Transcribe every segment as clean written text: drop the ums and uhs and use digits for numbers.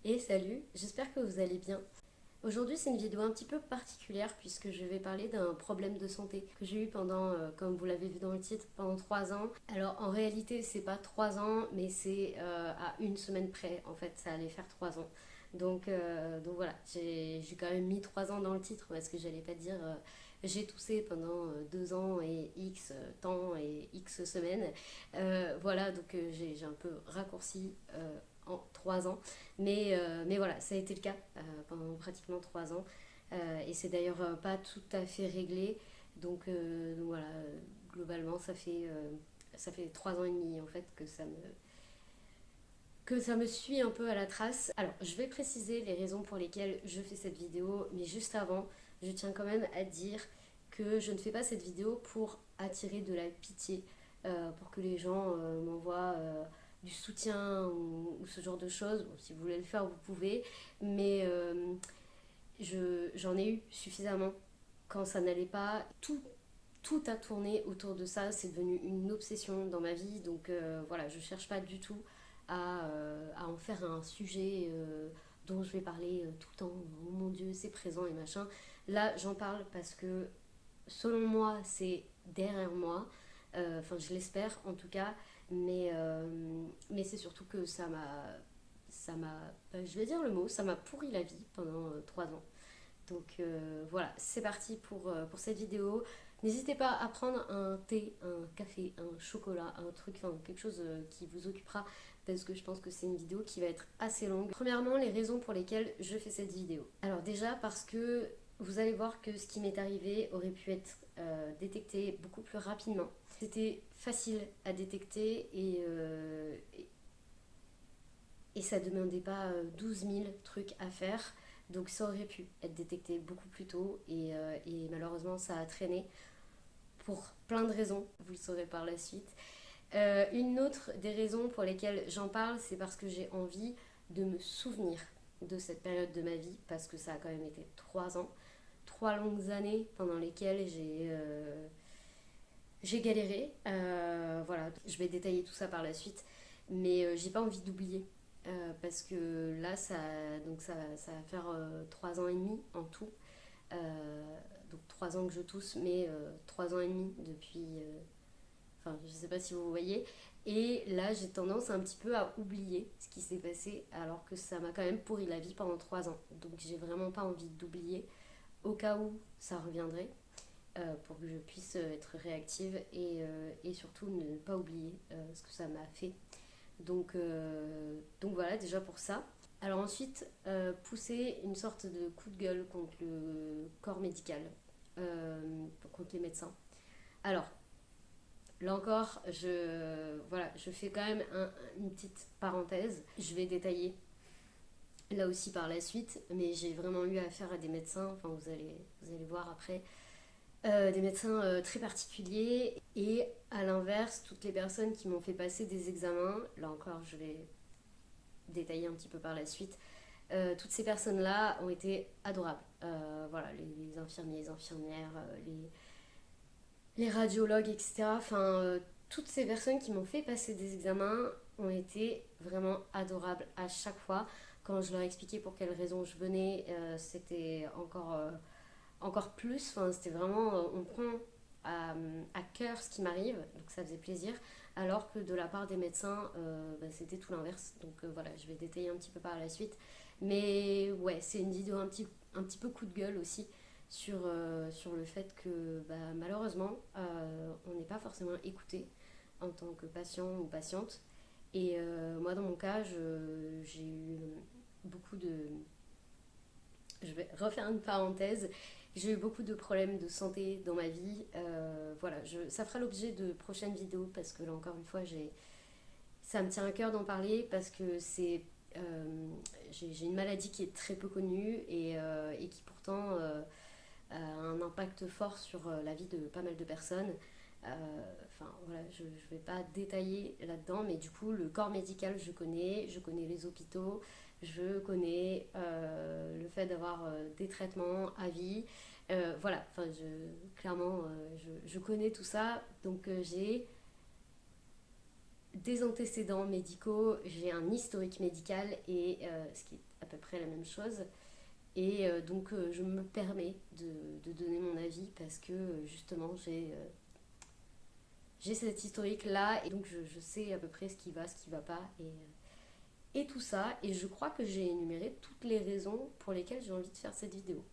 Et salut, j'espère que vous allez bien. Aujourd'hui, c'est une vidéo un petit peu particulière puisque je vais parler d'un problème de santé que j'ai eu pendant, comme vous l'avez vu dans le titre, pendant 3 ans. Alors en réalité, c'est pas 3 ans, mais c'est à une semaine près. En fait, ça allait faire 3 ans. Donc voilà, j'ai quand même mis 3 ans dans le titre parce que j'allais pas dire j'ai toussé pendant 2 ans et X temps et X semaines. Voilà, donc j'ai un peu raccourci en 3 ans. Mais voilà, ça a été le cas pendant pratiquement 3 ans. Et c'est d'ailleurs pas tout à fait réglé. Donc voilà, globalement, ça fait 3 ans et demi en fait que ça me suit un peu à la trace. Alors, je vais préciser les raisons pour lesquelles je fais cette vidéo, mais juste avant, je tiens quand même à dire que je ne fais pas cette vidéo pour attirer de la pitié, pour que les gens m'envoient du soutien ou ce genre de choses. Bon, si vous voulez le faire, vous pouvez, mais j'en ai eu suffisamment quand ça n'allait pas. Tout a tourné autour de ça, c'est devenu une obsession dans ma vie, donc voilà, je cherche pas du tout à en faire un sujet dont je vais parler tout le temps, oh mon dieu, c'est présent et machin. Là, j'en parle parce que selon moi, c'est derrière moi, enfin je l'espère en tout cas, mais c'est surtout que je vais dire le mot, ça m'a pourri la vie pendant 3 ans. Donc voilà, c'est parti pour cette vidéo. N'hésitez pas à prendre un thé, un café, un chocolat, un truc, enfin quelque chose qui vous occupera parce que je pense que c'est une vidéo qui va être assez longue. Premièrement, les raisons pour lesquelles je fais cette vidéo. Alors déjà parce que vous allez voir que ce qui m'est arrivé aurait pu être détecté beaucoup plus rapidement. C'était facile à détecter et ça demandait pas 12 000 trucs à faire. Donc ça aurait pu être détecté beaucoup plus tôt et malheureusement ça a traîné pour plein de raisons, vous le saurez par la suite. Une autre des raisons pour lesquelles j'en parle, c'est parce que j'ai envie de me souvenir de cette période de ma vie, parce que ça a quand même été 3 ans, 3 longues années pendant lesquelles j'ai galéré. Voilà, je vais détailler tout ça par la suite, mais j'ai pas envie d'oublier. Parce que là, ça va faire 3 ans et demi en tout. Donc 3 ans que je tousse, mais 3 ans et demi depuis. Enfin, je sais pas si vous voyez. Et là, j'ai tendance un petit peu à oublier ce qui s'est passé, alors que ça m'a quand même pourri la vie pendant 3 ans. Donc j'ai vraiment pas envie d'oublier, au cas où ça reviendrait, pour que je puisse être réactive et surtout ne pas oublier ce que ça m'a fait. Donc voilà, déjà pour ça. Alors ensuite, pousser une sorte de coup de gueule contre le corps médical, contre les médecins. Alors, là encore, je fais quand même une petite parenthèse. Je vais détailler là aussi par la suite, mais j'ai vraiment eu affaire à des médecins, enfin vous allez voir après, des médecins très particuliers. Et à l'inverse, toutes les personnes qui m'ont fait passer des examens, là encore je vais détailler un petit peu par la suite, toutes ces personnes-là ont été adorables. Voilà, les infirmiers, les infirmières, les radiologues, etc. Enfin, toutes ces personnes qui m'ont fait passer des examens ont été vraiment adorables à chaque fois. Quand je leur expliquais pour quelles raisons je venais, c'était encore plus. Enfin, c'était vraiment, on prend à cœur ce qui m'arrive, donc ça faisait plaisir. Alors que de la part des médecins, c'était tout l'inverse. Donc voilà, je vais détailler un petit peu par la suite. Mais ouais, c'est une vidéo un petit peu coup de gueule aussi sur le fait que malheureusement, on n'est pas forcément écouté en tant que patient ou patiente. Et moi, dans mon cas, j'ai eu beaucoup de. Je vais refaire une parenthèse. J'ai eu beaucoup de problèmes de santé dans ma vie. Voilà, ça fera l'objet de prochaines vidéos parce que là encore une fois, ça me tient à cœur d'en parler parce que j'ai une maladie qui est très peu connue et qui pourtant a un impact fort sur la vie de pas mal de personnes. Enfin voilà, je ne vais pas détailler là-dedans, mais du coup le corps médical je connais les hôpitaux, je connais le fait d'avoir des traitements à vie. Voilà, enfin clairement je connais tout ça, donc j'ai des antécédents médicaux, j'ai un historique médical et ce qui est à peu près la même chose. Et donc je me permets de donner mon avis parce que justement j'ai cet historique là et donc je sais à peu près ce qui va pas et tout ça. Et je crois que j'ai énuméré toutes les raisons pour lesquelles j'ai envie de faire cette vidéo.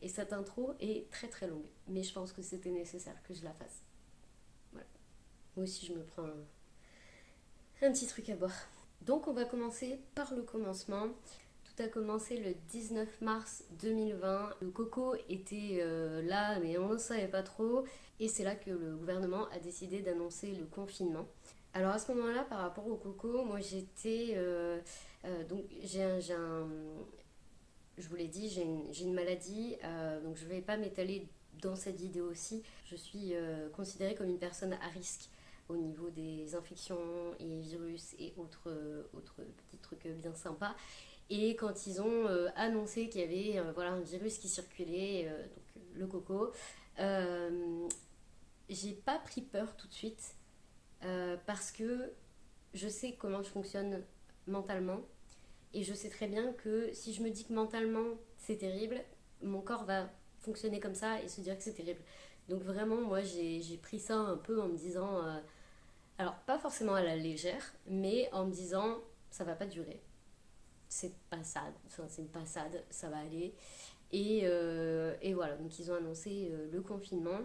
Et cette intro est très très longue, mais je pense que c'était nécessaire que je la fasse. Voilà. Moi aussi je me prends un petit truc à boire. Donc on va commencer par le commencement. Tout a commencé le 19 mars 2020. Le coco était là, mais on ne savait pas trop. Et c'est là que le gouvernement a décidé d'annoncer le confinement. Alors à ce moment-là, par rapport au coco, moi j'étais... donc je vous l'ai dit, j'ai une maladie, donc je ne vais pas m'étaler dans cette vidéo aussi. Je suis considérée comme une personne à risque au niveau des infections et virus et autres petits trucs bien sympas. Et quand ils ont annoncé qu'il y avait voilà, un virus qui circulait, donc le coco, j'ai pas pris peur tout de suite parce que je sais comment je fonctionne mentalement et je sais très bien que si je me dis que mentalement c'est terrible, mon corps va fonctionner comme ça et se dire que c'est terrible. Donc vraiment, moi j'ai pris ça un peu en me disant, alors pas forcément à la légère, mais en me disant ça va pas durer. C'est passade, enfin c'est une passade, ça va aller. Et voilà, donc ils ont annoncé le confinement.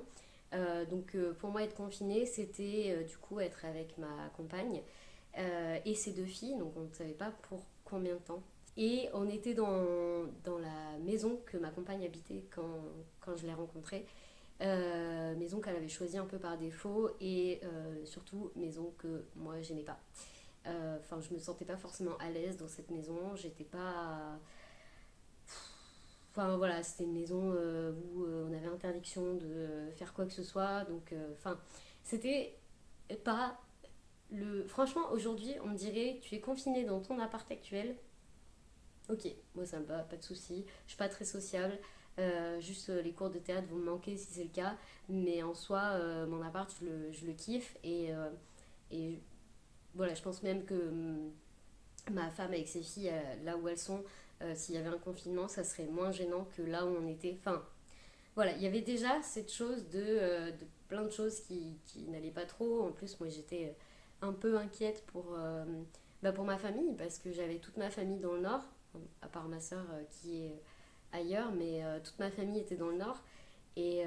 Donc pour moi être confinée, c'était du coup être avec ma compagne et ses deux filles, donc on ne savait pas pour combien de temps. Et on était dans la maison que ma compagne habitait quand je l'ai rencontrée. Maison qu'elle avait choisie un peu par défaut et surtout maison que moi j'aimais pas. Enfin, je me sentais pas forcément à l'aise dans cette maison. J'étais pas. Enfin voilà, c'était une maison où on avait interdiction de faire quoi que ce soit. Donc, enfin, c'était pas le. Franchement, aujourd'hui, on me dirait, tu es confiné dans ton appart actuel. Ok, moi ça me va, pas de souci. Je suis pas très sociable. Juste les cours de théâtre vont me manquer si c'est le cas. Mais en soi, mon appart, je le kiffe. Et voilà, je pense même que ma femme avec ses filles, là où elles sont, s'il y avait un confinement, ça serait moins gênant que là où on était. Enfin, voilà, il y avait déjà cette chose de plein de choses qui n'allaient pas trop. En plus, moi j'étais un peu inquiète pour ma famille parce que j'avais toute ma famille dans le nord, à part ma soeur qui est ailleurs, mais toute ma famille était dans le nord. Et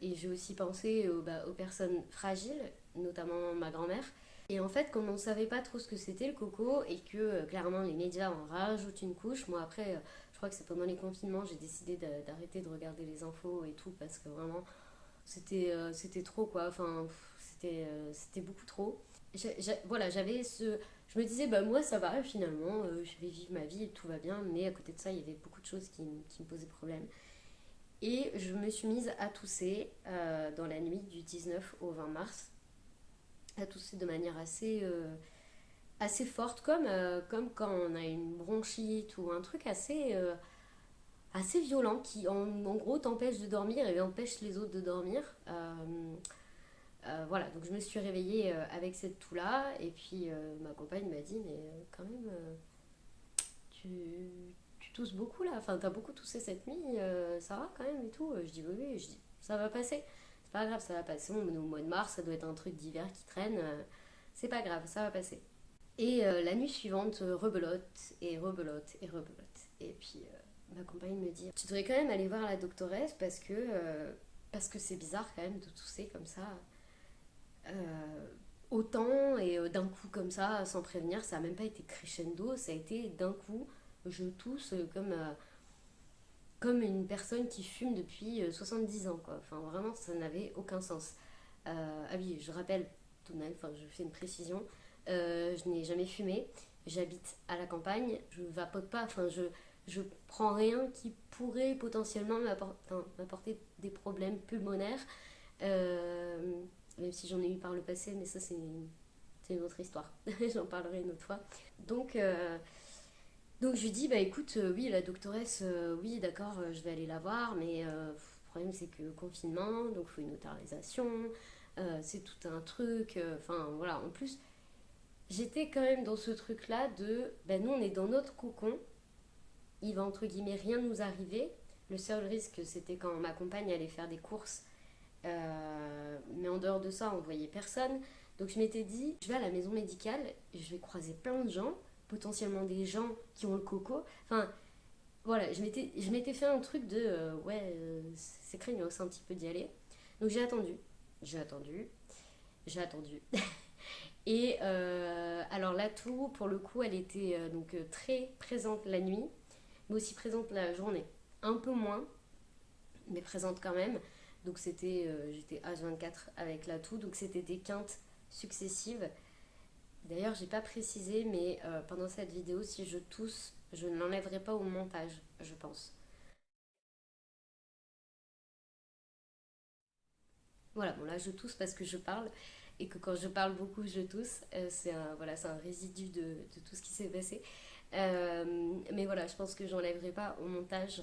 j'ai aussi pensé aux personnes fragiles, notamment ma grand-mère. Et en fait, comme on ne savait pas trop ce que c'était le coco et que clairement les médias en rajoutent une couche, moi après, je crois que c'est pendant les confinements, j'ai décidé d'arrêter de regarder les infos et tout parce que vraiment c'était trop quoi, enfin c'était beaucoup trop. Voilà, je me disais, bah moi ça va finalement, je vais vivre ma vie et tout va bien, mais à côté de ça, il y avait beaucoup de choses qui me posaient problème. Et je me suis mise à tousser dans la nuit du 19 au 20 mars, à tousser de manière assez forte, comme quand on a une bronchite ou un truc assez violent qui en gros t'empêche de dormir et empêche les autres de dormir. Voilà, donc je me suis réveillée avec cette toux-là et puis ma compagne m'a dit mais quand même tu, tu tousses beaucoup là, enfin t'as beaucoup toussé cette nuit, ça va quand même et tout. Je dis oui, oui, je dis ça va passer, c'est pas grave, ça va passer, on est au mois de mars, ça doit être un truc d'hiver qui traîne, c'est pas grave, ça va passer. Et la nuit suivante, rebelote et rebelote et rebelote. Et puis ma compagne me dit tu devrais quand même aller voir la doctoresse parce que c'est bizarre quand même de tousser comme ça. Autant et d'un coup comme ça, sans prévenir, ça n'a même pas été crescendo, ça a été d'un coup, je tousse comme une personne qui fume depuis 70 ans, quoi. Enfin, vraiment, ça n'avait aucun sens. Ah oui, je rappelle tout de même, enfin, je fais une précision, je n'ai jamais fumé, j'habite à la campagne, je vapote pas, enfin, je prends rien qui pourrait potentiellement m'apporter des problèmes pulmonaires, euh, même si j'en ai eu par le passé, mais ça, c'est une autre histoire. J'en parlerai une autre fois. Donc, donc je lui dis, bah écoute, oui, la doctoresse, oui, d'accord, je vais aller la voir, mais le problème c'est que confinement, donc il faut une autorisation, c'est tout un truc, enfin voilà, en plus, j'étais quand même dans ce truc-là de, ben nous on est dans notre cocon, il va entre guillemets rien nous arriver. Le seul risque c'était quand ma compagne allait faire des courses. Mais en dehors de ça, on voyait personne. Donc je m'étais dit, je vais à la maison médicale, je vais croiser plein de gens, potentiellement des gens qui ont le coco. Enfin, voilà, je m'étais fait un truc de, ouais, c'est craignos un petit peu d'y aller. Donc j'ai attendu, j'ai attendu. Et alors là, tout, pour le coup, elle était donc très présente la nuit, mais aussi présente la journée. Un peu moins, mais présente quand même. Donc j'étais H24 avec l'atout, donc c'était des quintes successives. D'ailleurs, j'ai pas précisé, mais pendant cette vidéo, si je tousse, je ne l'enlèverai pas au montage, je pense. Voilà, bon là je tousse parce que je parle et que quand je parle beaucoup, je tousse. Voilà, c'est un résidu de tout ce qui s'est passé. Mais voilà, je pense que j'enlèverai pas au montage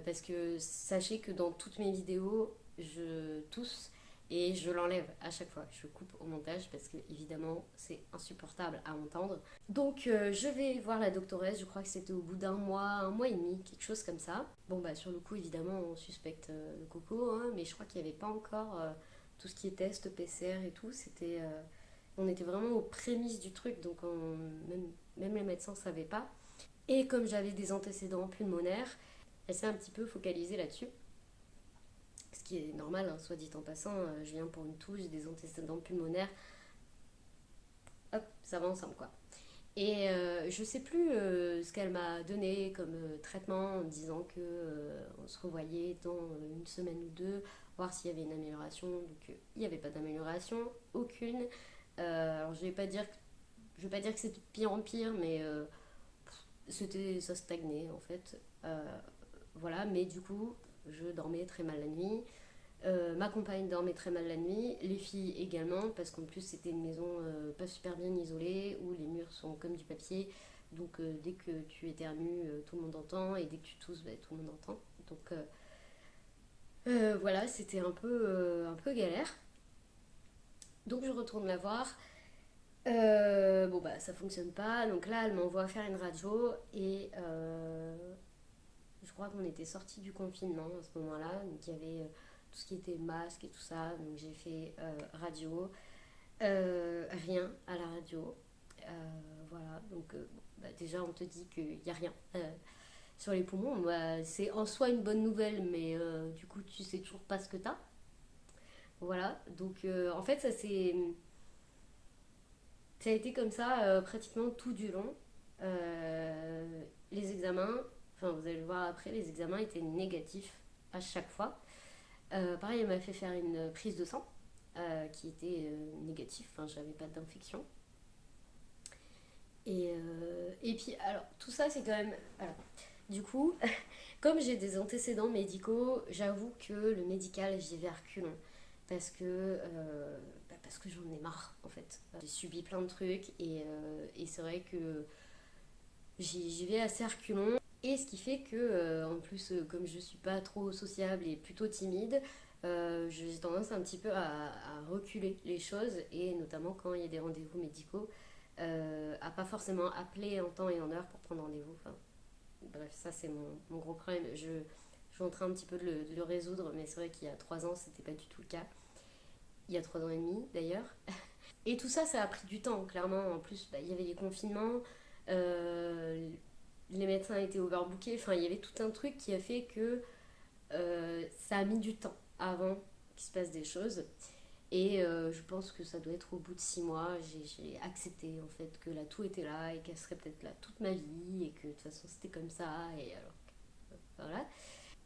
parce que sachez que dans toutes mes vidéos, je tousse et je l'enlève à chaque fois. Je coupe au montage parce que évidemment c'est insupportable à entendre. Donc je vais voir la doctoresse, je crois que c'était au bout un mois et demi, quelque chose comme ça. Bon bah sur le coup évidemment on suspecte le coco, hein, mais je crois qu'il n'y avait pas encore tout ce qui est test, PCR et tout. On était vraiment aux prémices du truc, donc même les médecins ne savaient pas. Et comme j'avais des antécédents pulmonaires, elle s'est un petit peu focalisée là-dessus. Ce qui est normal, hein, soit dit en passant, je viens pour une toux, j'ai des antécédents pulmonaires, hop, ça va ensemble quoi. Et je sais plus ce qu'elle m'a donné comme traitement en disant que on se revoyait dans une semaine ou deux, voir s'il y avait une amélioration. Donc il n'y avait pas d'amélioration, aucune. Alors je vais pas dire que c'était de pire en pire, mais ça stagnait en fait. Voilà, mais du coup je dormais très mal la nuit. Ma compagne dormait très mal la nuit, les filles également, parce qu'en plus c'était une maison pas super bien isolée, où les murs sont comme du papier, donc dès que tu éternues, tout le monde entend, et dès que tu tousses, bah, tout le monde entend. Donc voilà, c'était un peu galère. Donc je retourne la voir. Bon bah ça fonctionne pas, donc là elle m'envoie faire une radio, et je crois qu'on était sortis du confinement à ce moment-là, donc il y avait tout ce qui était masque et tout ça, donc j'ai fait radio. Rien à la radio. Voilà, donc bon, bah, déjà on te dit qu'il n'y a rien sur les poumons. Bah, c'est en soi une bonne nouvelle, mais du coup tu sais toujours pas ce que t'as. Voilà, donc en fait ça a été comme ça pratiquement tout du long. Les examens, enfin vous allez le voir après, les examens étaient négatifs à chaque fois. Pareil, elle m'a fait faire une prise de sang qui était négative, enfin j'avais pas d'infection. Et puis, alors, tout ça, c'est quand même. Alors, du coup, comme j'ai des antécédents médicaux, j'avoue que le médical, j'y vais à reculons. Parce que, parce que j'en ai marre, en fait. J'ai subi plein de trucs et c'est vrai que j'y vais assez à reculons. Et ce qui fait que, en plus, comme je suis pas trop sociable et plutôt timide, j'ai tendance un petit peu à reculer les choses, et notamment quand il y a des rendez-vous médicaux, à pas forcément appeler en temps et en heure pour prendre rendez-vous. Enfin, bref, ça c'est mon gros problème. Je suis en train un petit peu de le résoudre, mais c'est vrai qu'il y a 3 ans, c'était pas du tout le cas. Il y a 3 ans et demi d'ailleurs. Et tout ça, ça a pris du temps, clairement. En plus, bah, il y avait les confinements, euh, les médecins étaient overbookés. Enfin, il y avait tout un truc qui a fait que ça a mis du temps avant qu'il se passe des choses. Et je pense que ça doit être au bout de 6 mois, j'ai accepté en fait que la toux était là et qu'elle serait peut-être là toute ma vie et que de toute façon c'était comme ça. Et alors, voilà.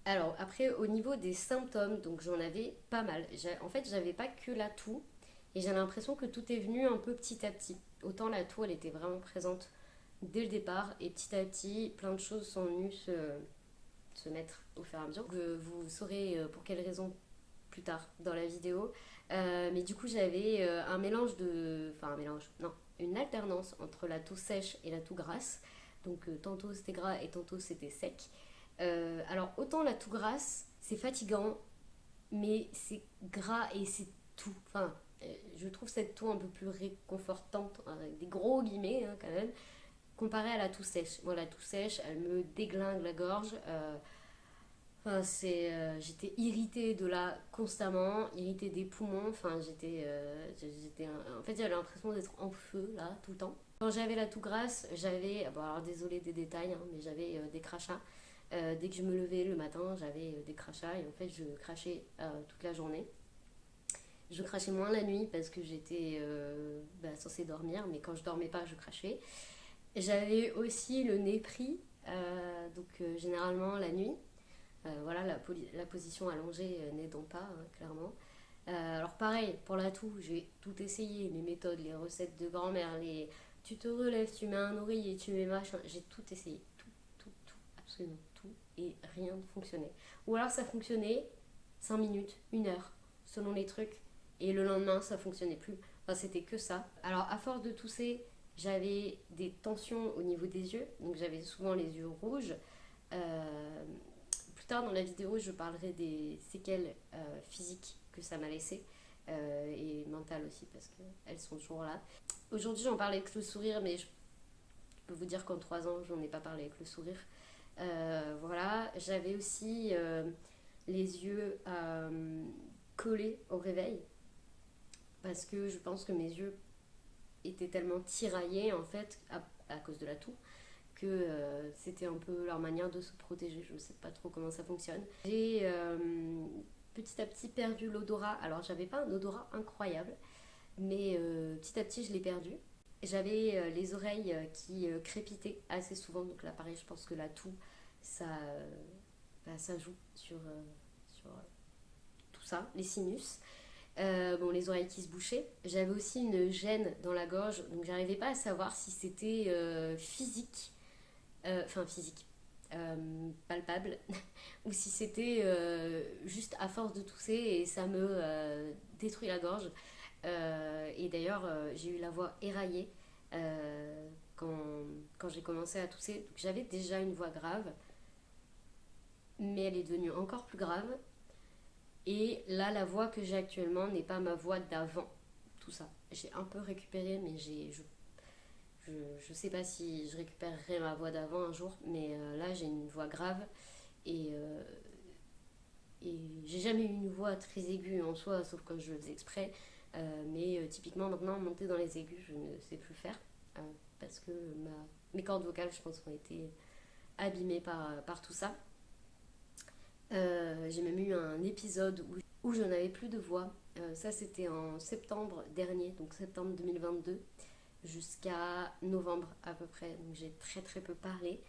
Alors après, au niveau des symptômes, donc j'en avais pas mal. En fait, j'avais pas que la toux, et j'ai l'impression que tout est venu un peu petit à petit. Autant la toux, elle était vraiment présente dès le départ, et petit à petit, plein de choses sont venues se mettre au fur et à mesure. Vous saurez pour quelles raisons plus tard dans la vidéo. Mais du coup, j'avais un mélange de. Enfin, un mélange, non, une alternance entre la toux sèche et la toux grasse. Donc, tantôt c'était gras et tantôt c'était sec. Alors, autant la toux grasse, c'est fatigant, mais c'est gras et c'est tout. Enfin, Je trouve cette toux un peu plus réconfortante, avec des gros guillemets hein, quand même, comparée à la toux sèche. Moi, la toux sèche, elle me déglingue la gorge. Enfin, j'étais irritée de là constamment, irritée des poumons. Enfin, en fait, j'avais l'impression d'être en feu là tout le temps. Quand j'avais la toux grasse, j'avais, bon alors désolée des détails, hein, mais j'avais des crachats. Dès que je me levais le matin, j'avais des crachats et en fait, je crachais toute la journée. Je crachais moins la nuit parce que j'étais censée dormir, mais quand je dormais pas, je crachais. J'avais aussi le nez pris, généralement la nuit. Voilà, la position allongée n'aidant pas, hein, clairement. Alors pareil, pour la toux, j'ai tout essayé, les méthodes, les recettes de grand-mère, tu te relèves, tu mets un oreiller, tu mets machin, j'ai tout essayé, tout, absolument tout, et rien ne fonctionnait. Ou alors ça fonctionnait 5 minutes, 1 heure, selon les trucs, et le lendemain ça fonctionnait plus. Enfin, c'était que ça. Alors à force de tousser, j'avais des tensions au niveau des yeux, donc j'avais souvent les yeux rouges. Euh, Plus tard dans la vidéo, je parlerai des séquelles physiques que ça m'a laissé et mentales aussi parce qu'elles sont toujours là. Aujourd'hui, j'en parle avec le sourire, mais je peux vous dire qu'en 3 ans, j'en ai pas parlé avec le sourire. Voilà, j'avais aussi les yeux collés au réveil parce que je pense que mes yeux étaient tellement tiraillés en fait à cause de la toux que c'était un peu leur manière de se protéger. Je ne sais pas trop comment ça fonctionne. J'ai petit à petit perdu l'odorat. Alors j'avais pas un odorat incroyable, mais petit à petit je l'ai perdu. J'avais les oreilles qui crépitaient assez souvent, donc là pareil je pense que la toux ça joue sur tout ça, les sinus. Les oreilles qui se bouchaient. J'avais aussi une gêne dans la gorge, donc j'arrivais pas à savoir si c'était physique, physique, palpable, ou si c'était juste à force de tousser et ça me détruit la gorge. Et d'ailleurs, j'ai eu la voix éraillée quand, quand j'ai commencé à tousser. Donc, j'avais déjà une voix grave, mais elle est devenue encore plus grave. Et là, la voix que j'ai actuellement n'est pas ma voix d'avant tout ça. J'ai un peu récupéré, mais je sais pas si je récupérerai ma voix d'avant un jour, mais là j'ai une voix grave et, euh, et j'ai jamais eu une voix très aiguë en soi, sauf quand je le faisais exprès. Mais typiquement maintenant, monter dans les aigus, je ne sais plus faire euh, parce que mes cordes vocales, je pense, ont été abîmées par tout ça. J'ai même eu un épisode où je n'avais plus de voix. Ça, c'était en septembre dernier, donc septembre 2022, jusqu'à novembre à peu près. Donc j'ai très très peu parlé.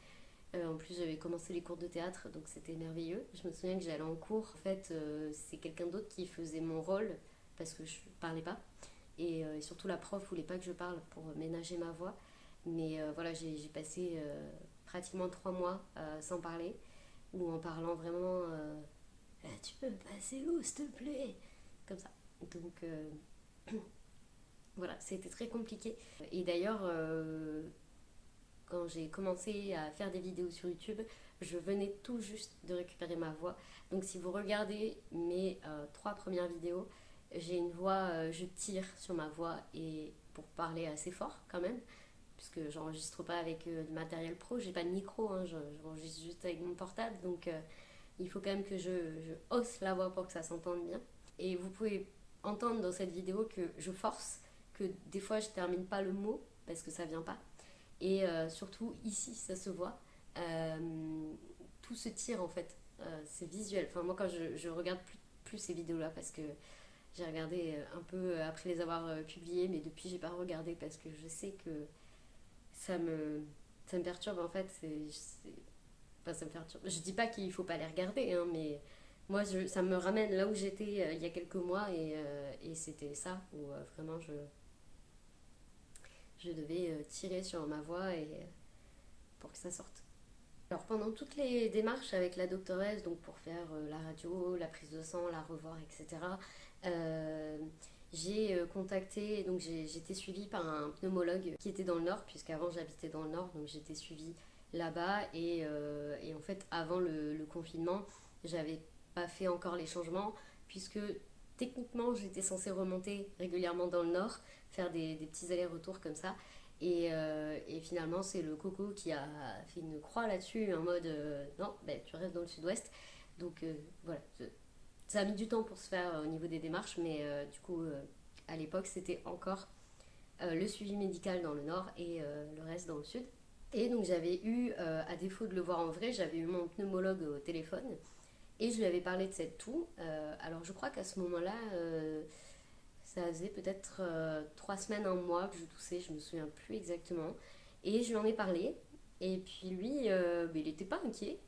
En plus, j'avais commencé les cours de théâtre, donc c'était merveilleux. Je me souviens que j'allais en cours. En fait, c'est quelqu'un d'autre qui faisait mon rôle parce que je parlais pas. Et surtout, la prof voulait pas que je parle pour ménager ma voix. Mais voilà, j'ai passé pratiquement 3 mois sans parler ou en parlant vraiment tu peux me passer l'eau s'il te plaît comme ça donc voilà c'était très compliqué et d'ailleurs quand j'ai commencé à faire des vidéos sur YouTube je venais tout juste de récupérer ma voix donc si vous regardez mes 3 premières vidéos j'ai une voix je tire sur ma voix et pour parler assez fort quand même puisque j'enregistre pas avec du matériel pro, j'ai pas de micro, hein, j'enregistre juste avec mon portable, donc il faut quand même que je hausse la voix pour que ça s'entende bien. Et vous pouvez entendre dans cette vidéo que je force, que des fois je termine pas le mot parce que ça vient pas. Et surtout ici, ça se voit, tout se tire en fait, c'est visuel. Enfin moi quand je regarde plus ces vidéos-là parce que j'ai regardé un peu après les avoir publiées, mais depuis j'ai pas regardé parce que je sais que ça me, ça me perturbe en fait. Enfin, ça me perturbe. Je dis pas qu'il faut pas les regarder, hein, mais moi ça me ramène là où j'étais il y a quelques mois et c'était ça où vraiment je devais tirer sur ma voix pour que ça sorte. Alors pendant toutes les démarches avec la doctoresse, donc pour faire la radio, la prise de sang, la revoir, etc., euh, j'ai contacté, donc j'étais suivie par un pneumologue qui était dans le Nord, puisqu'avant j'habitais dans le Nord, donc j'étais suivie là-bas. Et en fait, avant le confinement, j'avais pas fait encore les changements, puisque techniquement, j'étais censée remonter régulièrement dans le nord, faire des petits allers-retours comme ça. Et finalement, c'est le coco qui a fait une croix là-dessus, en mode non, ben, tu restes dans le sud-ouest. Donc voilà, ça a mis du temps pour se faire au niveau des démarches, mais du coup, à l'époque, c'était encore le suivi médical dans le nord et le reste dans le sud. Et donc j'avais eu, à défaut de le voir en vrai, j'avais eu mon pneumologue au téléphone et je lui avais parlé de cette toux. Alors je crois qu'à ce moment-là, ça faisait peut-être 3 semaines, un mois que je toussais, je me souviens plus exactement. Et je lui en ai parlé. Et puis lui, il n'était pas inquiet.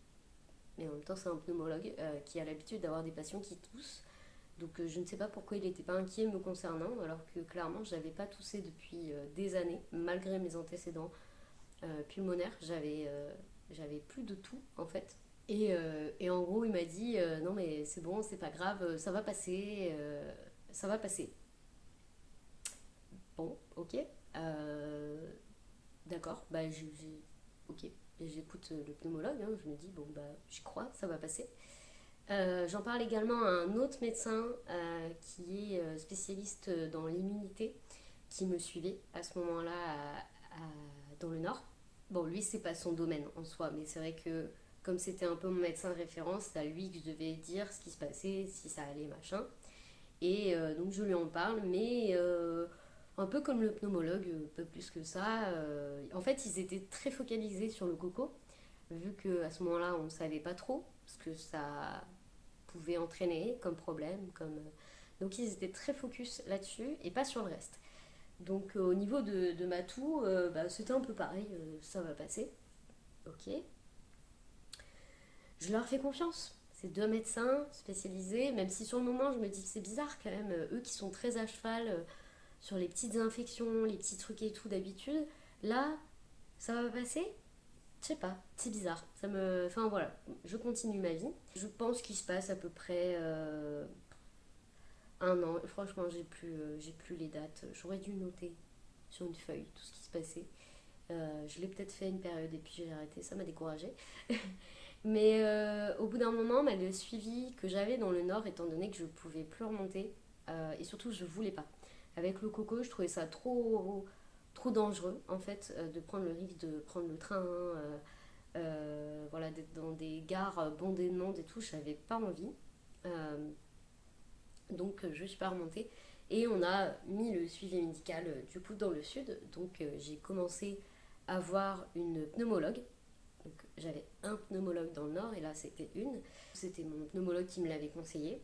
Mais en même temps, c'est un pneumologue qui a l'habitude d'avoir des patients qui toussent. Donc je ne sais pas pourquoi il n'était pas inquiet me concernant, alors que clairement, je n'avais pas toussé depuis des années, malgré mes antécédents pulmonaires. J'avais plus de tout, en fait. Et en gros, il m'a dit non, mais c'est bon, c'est pas grave, ça va passer, ça va passer. Bon, ok. D'accord, bah ok. Et j'écoute le pneumologue, hein, je me dis, bon, bah, j'y crois, ça va passer. J'en parle également à un autre médecin qui est spécialiste dans l'immunité, qui me suivait à ce moment-là dans le Nord. Bon, lui, c'est pas son domaine en soi, mais c'est vrai que comme c'était un peu mon médecin de référence, c'est à lui que je devais dire ce qui se passait, si ça allait, machin. Et donc je lui en parle, mais un peu comme le pneumologue, pas plus que ça. En fait, ils étaient très focalisés sur le coco, vu qu'à ce moment-là, on ne savait pas trop ce que ça pouvait entraîner comme problème. Donc ils étaient très focus là-dessus et pas sur le reste. Donc au niveau de ma toux, bah, c'était un peu pareil, ça va passer. Ok. Je leur fais confiance. C'est deux médecins spécialisés, même si sur le moment je me dis que c'est bizarre quand même, eux qui sont très à cheval sur les petites infections, les petits trucs et tout d'habitude, là, ça va passer. Je sais pas, c'est bizarre. Enfin voilà, je continue ma vie. Je pense qu'il se passe à peu près un an. Franchement, j'ai plus les dates. J'aurais dû noter sur une feuille tout ce qui se passait. Je l'ai peut-être fait une période et puis j'ai arrêté, ça m'a découragée. Mais au bout d'un moment, bah, le suivi que j'avais dans le nord, étant donné que je pouvais plus remonter, et surtout je voulais pas. Avec le coco, je trouvais ça trop dangereux en fait de prendre le risque de prendre le train, voilà, d'être dans des gares bondées de monde et tout, j'avais pas envie. Euh, donc je suis pas remontée et on a mis le suivi médical du coup dans le sud. Donc j'ai commencé à voir une pneumologue. Donc j'avais un pneumologue dans le nord et là c'était une. C'était mon pneumologue qui me l'avait conseillé.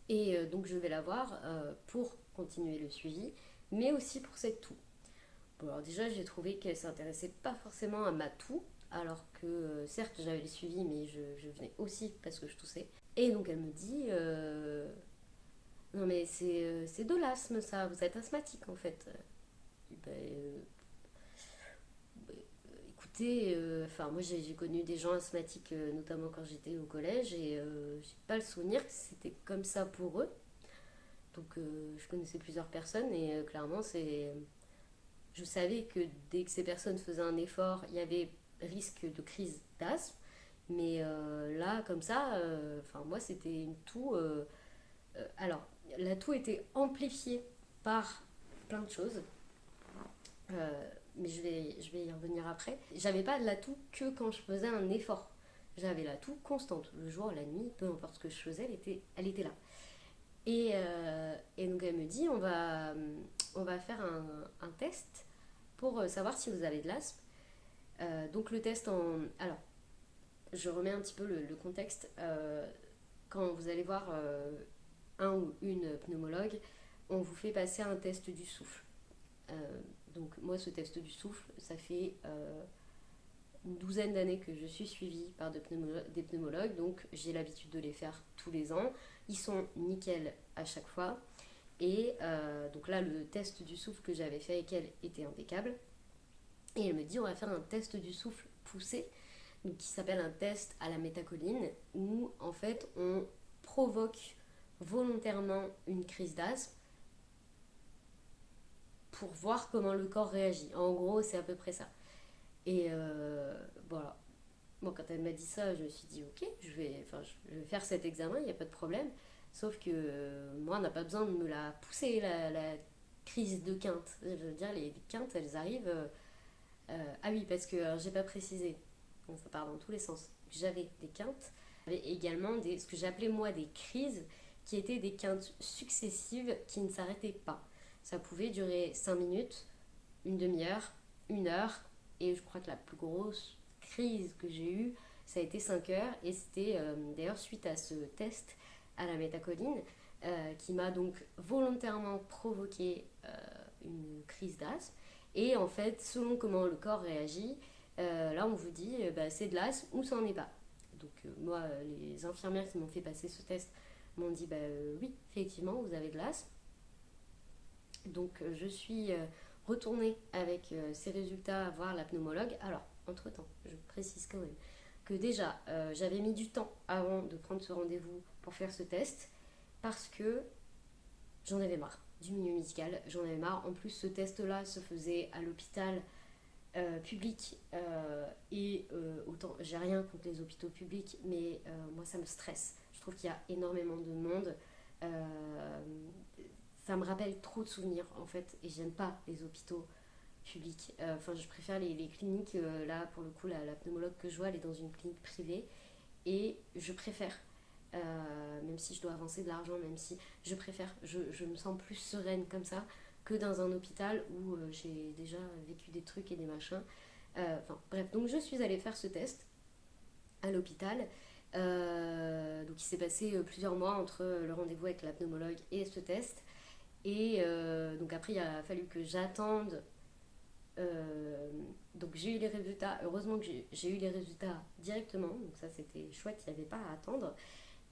Et donc je vais la voir pour continuer le suivi, mais aussi pour cette toux. Bon, alors déjà j'ai trouvé qu'elle s'intéressait pas forcément à ma toux, alors que certes j'avais le suivi, mais je venais aussi parce que je toussais. Et donc elle me dit non mais c'est de l'asthme ça, vous êtes asthmatique en fait. Ben, écoutez, enfin moi j'ai connu des gens asthmatiques notamment quand j'étais au collège et j'ai pas le souvenir que c'était comme ça pour eux. Donc je connaissais plusieurs personnes et clairement je savais que dès que ces personnes faisaient un effort, il y avait risque de crise d'asthme. Mais là, comme ça, enfin moi c'était une toux. Alors, la toux était amplifiée par plein de choses. Mais je vais y revenir après. J'avais pas de la toux que quand je faisais un effort. J'avais la toux constante. Le jour, la nuit, peu importe ce que je faisais, elle était là. Et donc elle me dit, on va faire un test pour savoir si vous avez de l'asthme. Donc le test en... Alors, je remets un petit peu le contexte. Quand vous allez voir un ou une pneumologue, on vous fait passer un test du souffle. Donc moi, ce test du souffle, ça fait une douzaine d'années que je suis suivie par des pneumologues, donc j'ai l'habitude de les faire tous les ans. Ils sont nickel à chaque fois. Et donc là, le test du souffle que j'avais fait avec elle était impeccable. Et elle me dit, on va faire un test du souffle poussé, donc qui s'appelle un test à la métacholine, où en fait on provoque volontairement une crise d'asthme pour voir comment le corps réagit. En gros, c'est à peu près ça. Et voilà. Bon, quand elle m'a dit ça, je me suis dit, ok, je vais faire cet examen, il n'y a pas de problème. Sauf que moi, on n'a pas besoin de me la pousser, la crise de quinte. Je veux dire, les quintes, elles arrivent. Ah oui, parce que j'ai pas précisé, bon, ça part dans tous les sens. J'avais des quintes, j'avais également ce que j'appelais moi des crises, qui étaient des quintes successives qui ne s'arrêtaient pas. Ça pouvait durer 5 minutes, une demi-heure, une heure, et je crois que la plus grosse crise que j'ai eue, ça a été 5 heures, et c'était d'ailleurs suite à ce test à la métacholine, qui m'a donc volontairement provoqué une crise d'asthme. Et en fait, selon comment le corps réagit, là on vous dit bah, c'est de l'asthme ou ça n'en est pas. Donc moi, les infirmières qui m'ont fait passer ce test m'ont dit bah, oui, effectivement, vous avez de l'asthme. Donc je suis retournée avec ces résultats voir la pneumologue. Alors, entre-temps, je précise quand même que déjà, j'avais mis du temps avant de prendre ce rendez-vous pour faire ce test parce que j'en avais marre du milieu médical, j'en avais marre. En plus, ce test-là se faisait à l'hôpital public et autant, j'ai rien contre les hôpitaux publics, mais moi ça me stresse. Je trouve qu'il y a énormément de monde. Euh, Ça me rappelle trop de souvenirs en fait, et j'aime pas les hôpitaux publics. Enfin, je préfère les cliniques. Là, pour le coup, la pneumologue que je vois, elle est dans une clinique privée, et je préfère. Même si je dois avancer de l'argent, même si je préfère, je me sens plus sereine comme ça que dans un hôpital où j'ai déjà vécu des trucs et des machins. Enfin bref, donc je suis allée faire ce test à l'hôpital. Donc il s'est passé plusieurs mois entre le rendez-vous avec la pneumologue et ce test. Et donc après, il a fallu que j'attende. Donc j'ai eu les résultats. Heureusement que j'ai eu les résultats directement. Donc ça, c'était chouette, il n'y avait pas à attendre.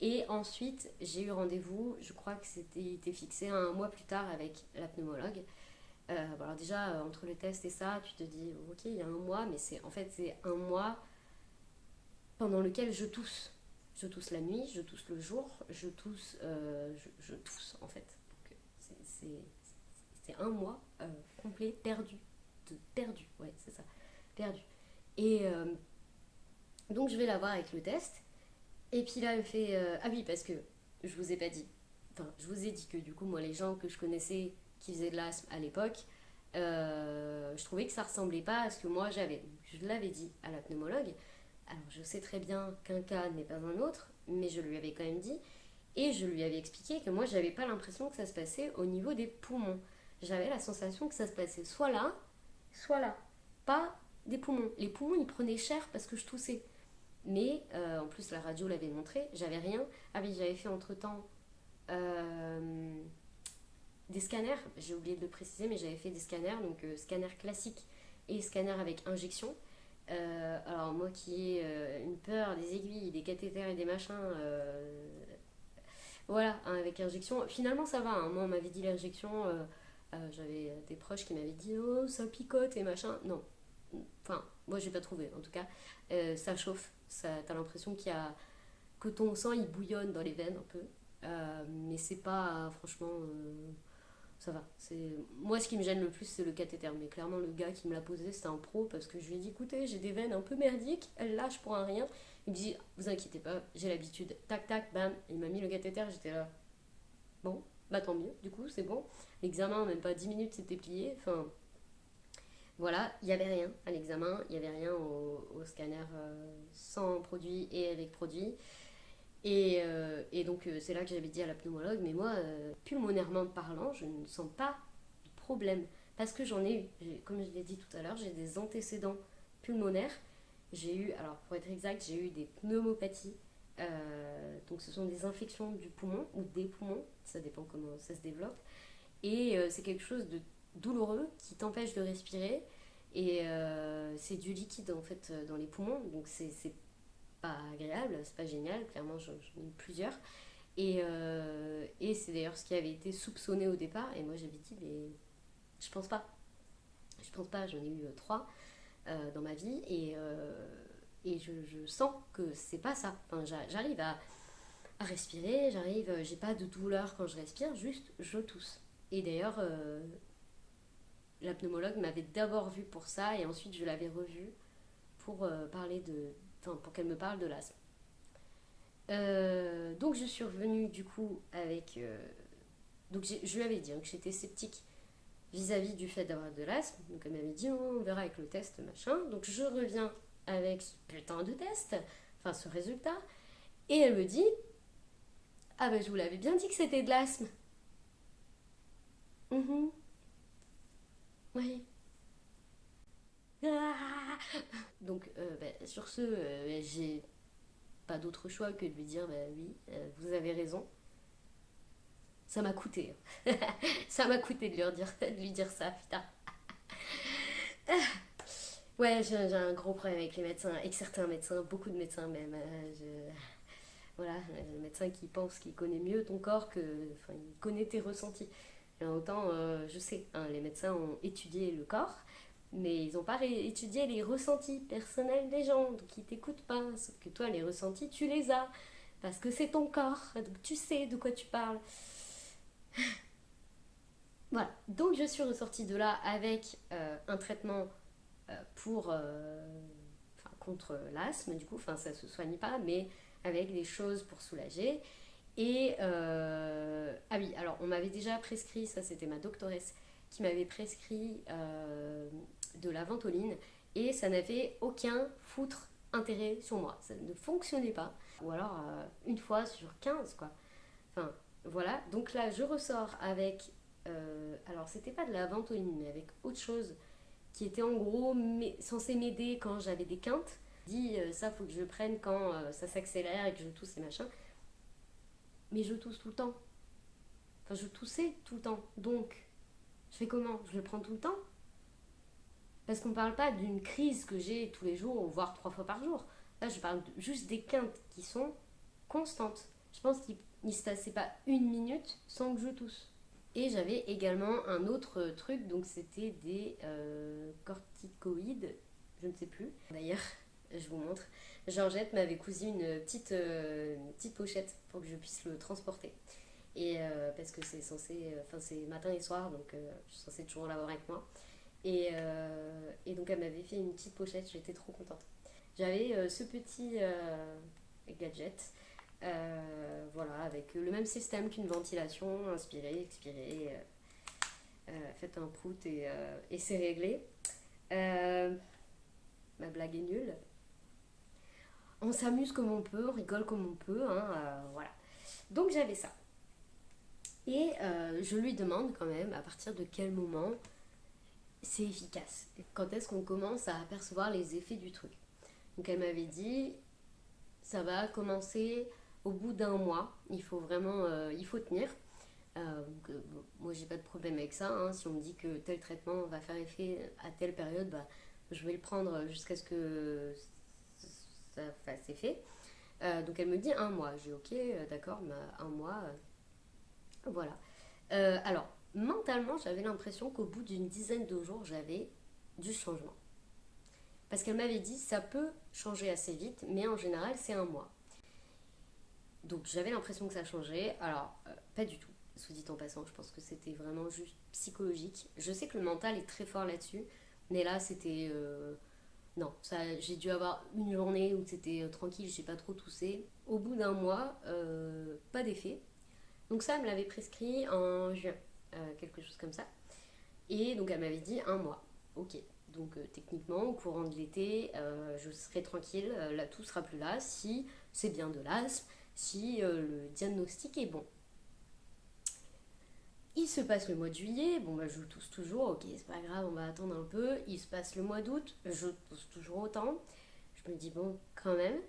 Et ensuite, j'ai eu rendez-vous, je crois que c'était été fixé un mois plus tard avec la pneumologue. Bon, alors déjà, entre le test et ça, tu te dis, ok, il y a un mois, mais en fait, c'est un mois pendant lequel je tousse. Je tousse la nuit, je tousse le jour, je tousse en fait. Donc, c'est un mois complet perdu. Perdu, ouais, c'est ça. Perdu. Et donc, je vais la voir avec le test. Et puis là, elle me fait ah oui, parce que je vous ai pas dit. Enfin, je vous ai dit que du coup, moi, les gens que je connaissais qui faisaient de l'asthme à l'époque, je trouvais que ça ressemblait pas à ce que moi j'avais. Je l'avais dit à la pneumologue. Alors, je sais très bien qu'un cas n'est pas un autre, mais je lui avais quand même dit. Et je lui avais expliqué que moi, j'avais pas l'impression que ça se passait au niveau des poumons. J'avais la sensation que ça se passait soit là. Pas des poumons. Les poumons, ils prenaient cher parce que je toussais. Mais en plus, la radio l'avait montré, j'avais rien. Ah oui, j'avais fait entre-temps euh, des scanners, j'ai oublié de le préciser, mais j'avais fait des scanners, donc scanner classique et scanner avec injection. Alors moi qui ai une peur des aiguilles, des cathéters et des machins, voilà, hein, avec injection, finalement ça va, hein. Moi on m'avait dit l'injection, j'avais des proches qui m'avaient dit oh ça picote et machin, non, enfin moi j'ai pas trouvé en tout cas. Ça chauffe, t'as l'impression que ton sang il bouillonne dans les veines un peu. Mais c'est pas franchement ça va. Moi ce qui me gêne le plus c'est le cathéter, mais clairement le gars qui me l'a posé c'était un pro parce que je lui ai dit écoutez j'ai des veines un peu merdiques, elles lâchent pour un rien. Il me dit vous inquiétez pas, j'ai l'habitude, tac tac bam, il m'a mis le cathéter, j'étais là bon bah tant mieux, du coup c'est bon. L'examen même pas 10 minutes c'était plié, enfin voilà, il n'y avait rien à l'examen, il n'y avait rien au scanner sans produit et avec produit. Et donc c'est là que j'avais dit à la pneumologue, mais moi, pulmonairement parlant, je ne sens pas de problème. Parce que j'en ai eu, comme je l'ai dit tout à l'heure, j'ai des antécédents pulmonaires. J'ai eu, alors pour être exact, j'ai eu des pneumopathies. Donc ce sont des infections du poumon ou des poumons, ça dépend comment ça se développe. Et c'est quelque chose de douloureux qui t'empêche de respirer. Et c'est du liquide en fait dans les poumons, donc c'est pas agréable, c'est pas génial, clairement j'en ai eu plusieurs. Et c'est d'ailleurs ce qui avait été soupçonné au départ, et moi j'avais dit, mais je pense pas. Je pense pas, j'en ai eu trois dans ma vie, et je sens que c'est pas ça. Enfin, j'arrive à respirer, j'ai pas de douleur quand je respire, juste je tousse. Et d'ailleurs, la pneumologue m'avait d'abord vue pour ça, et ensuite je l'avais revue pour parler de. Enfin, pour qu'elle me parle de l'asthme. Donc je suis revenue du coup avec... donc je lui avais dit hein, que j'étais sceptique vis-à-vis du fait d'avoir de l'asthme. Donc elle m'avait dit on verra avec le test machin. Donc je reviens avec ce putain de test, enfin ce résultat. Et elle me dit ah ben je vous l'avais bien dit que c'était de l'asthme. Mhm, oui. Ah. Donc sur ce, j'ai pas d'autre choix que de lui dire bah oui, vous avez raison. Ça m'a coûté. Ça m'a coûté de lui dire ça, putain. Ouais, j'ai un gros problème avec les médecins, avec certains médecins, beaucoup de médecins même. Voilà, le médecin qui pense qu'il connaît mieux ton corps que. Enfin, il connaît tes ressentis. Et autant, je sais, hein, les médecins ont étudié le corps, mais ils n'ont pas étudié les ressentis personnels des gens, donc ils t'écoutent pas. Sauf que toi, les ressentis, tu les as, parce que c'est ton corps, donc tu sais de quoi tu parles. Voilà, donc je suis ressortie de là avec un traitement pour, enfin, contre l'asthme, du coup, enfin ça se soigne pas, mais avec des choses pour soulager. Et ah oui, alors on m'avait déjà prescrit, ça c'était ma doctoresse qui m'avait prescrit de la ventoline et ça n'avait aucun foutre intérêt sur moi, ça ne fonctionnait pas. Ou alors une fois sur 15 quoi. Enfin voilà, donc là je ressors avec, alors c'était pas de la ventoline mais avec autre chose qui était en gros censé m'aider quand j'avais des quintes. Dit ça faut que je prenne quand ça s'accélère et que je tousse et machin. Mais je tousse tout le temps. Enfin je toussais tout le temps. Donc je fais comment? Je le prends tout le temps? Parce qu'on parle pas d'une crise que j'ai tous les jours, voire 3 fois par jour. Là je parle juste des quintes qui sont constantes. Je pense qu'il ne se passait pas une minute sans que je tousse. Et j'avais également un autre truc, donc c'était des corticoïdes, je ne sais plus. D'ailleurs, je vous montre. Georgette m'avait cousu une petite pochette pour que je puisse le transporter. Et parce que c'est censé, enfin c'est matin et soir, donc je suis censée toujours l'avoir avec moi. Et donc elle m'avait fait une petite pochette, j'étais trop contente. J'avais ce petit gadget, voilà, avec le même système qu'une ventilation, inspirer, expirer, faites un prout et c'est réglé. Euh, Ma blague est nulle. On s'amuse comme on peut, on rigole comme on peut, hein, voilà. Donc j'avais ça. Et je lui demande quand même à partir de quel moment c'est efficace. Quand est-ce qu'on commence à apercevoir les effets du truc. Donc elle m'avait dit, ça va commencer au bout d'un mois. Il faut vraiment, il faut tenir. Bon, moi j'ai pas de problème avec ça. Hein. Si on me dit que tel traitement va faire effet à telle période, bah, je vais le prendre jusqu'à ce que ça fasse effet. Donc elle me dit un mois. J'ai ok, d'accord, mais un mois, voilà. Alors, mentalement, j'avais l'impression qu'au bout d'une dizaine de jours, j'avais du changement. Parce qu'elle m'avait dit, ça peut changer assez vite, mais en général, c'est un mois. Donc j'avais l'impression que ça changeait. Alors, pas du tout, soit dit en passant. Je pense que c'était vraiment juste psychologique. Je sais que le mental est très fort là-dessus, mais là, c'était... non, j'ai dû avoir une journée où c'était tranquille, j'ai pas trop toussé. Au bout d'un mois, pas d'effet. Donc ça, elle me l'avait prescrit en juin, quelque chose comme ça. Et donc elle m'avait dit un mois. Ok. Donc techniquement, au courant de l'été, je serai tranquille, la toux sera plus là si c'est bien de l'asthme, si le diagnostic est bon. Il se passe le mois de juillet, bon bah je tousse toujours, ok c'est pas grave, on va attendre un peu. Il se passe le mois d'août, je tousse toujours autant. Je me dis bon quand même.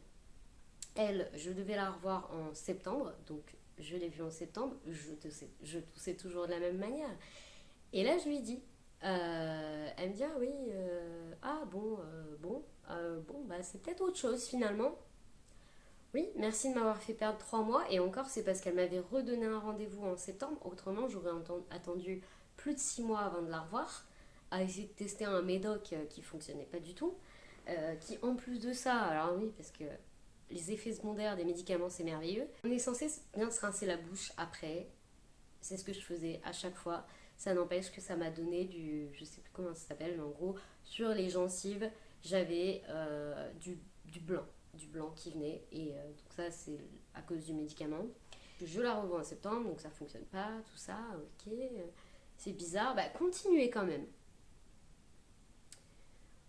Elle, je devais la revoir en septembre, donc je l'ai vue en septembre, je toussais toujours de la même manière. Et là, je lui dis, elle me dit, ah oui, ah bon, bon, bah c'est peut-être autre chose finalement. Oui, merci de m'avoir fait perdre 3 mois. Et encore, c'est parce qu'elle m'avait redonné un rendez-vous en septembre. Autrement, j'aurais attendu plus de 6 mois avant de la revoir, à essayer de tester un médoc qui fonctionnait pas du tout. Qui, en plus de ça, alors oui, parce que les effets secondaires des médicaments, c'est merveilleux. On est censé bien se rincer la bouche après. C'est ce que je faisais à chaque fois. Ça n'empêche que ça m'a donné je sais plus comment ça s'appelle, mais en gros, sur les gencives, j'avais du blanc. du blanc qui venait. Et donc ça, c'est à cause du médicament. Je la revois en septembre, donc ça fonctionne pas, tout ça, ok. C'est bizarre, bah continuez quand même.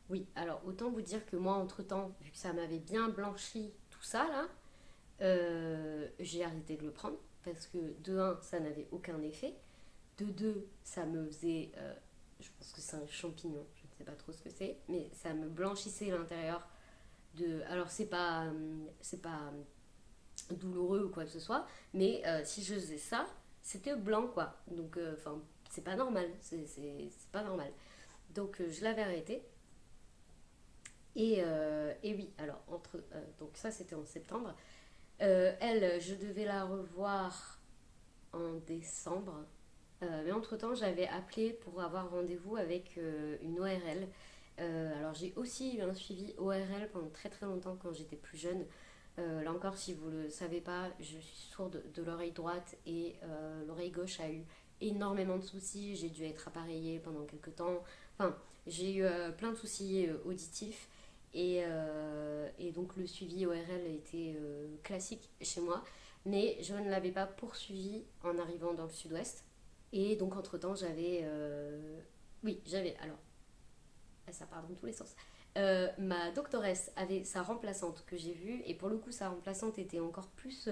Oui, alors autant vous dire que moi, entre-temps, vu que ça m'avait bien blanchi tout ça là, j'ai arrêté de le prendre parce que de un, ça n'avait aucun effet. De deux, ça me faisait, je pense que c'est un champignon, je ne sais pas trop ce que c'est, mais ça me blanchissait l'intérieur de. Alors c'est pas douloureux ou quoi que ce soit, mais si je faisais ça, c'était blanc quoi. Donc enfin, c'est pas normal, c'est pas normal. Donc je l'avais arrêté. Et oui, alors donc ça c'était en septembre. Elle, je devais la revoir en décembre. Mais entre-temps, j'avais appelé pour avoir rendez-vous avec une ORL. Alors j'ai aussi eu un suivi ORL pendant très très longtemps quand j'étais plus jeune. Là encore, si vous ne le savez pas, je suis sourde de l'oreille droite et l'oreille gauche a eu énormément de soucis. J'ai dû être appareillée pendant quelques temps. Enfin, j'ai eu plein de soucis auditifs. Et donc le suivi ORL était classique chez moi. Mais je ne l'avais pas poursuivi en arrivant dans le sud-ouest. Et donc, entre-temps, j'avais. Oui, j'avais. Alors, ça part dans tous les sens. Ma doctoresse avait sa remplaçante que j'ai vue, et pour le coup, sa remplaçante était encore plus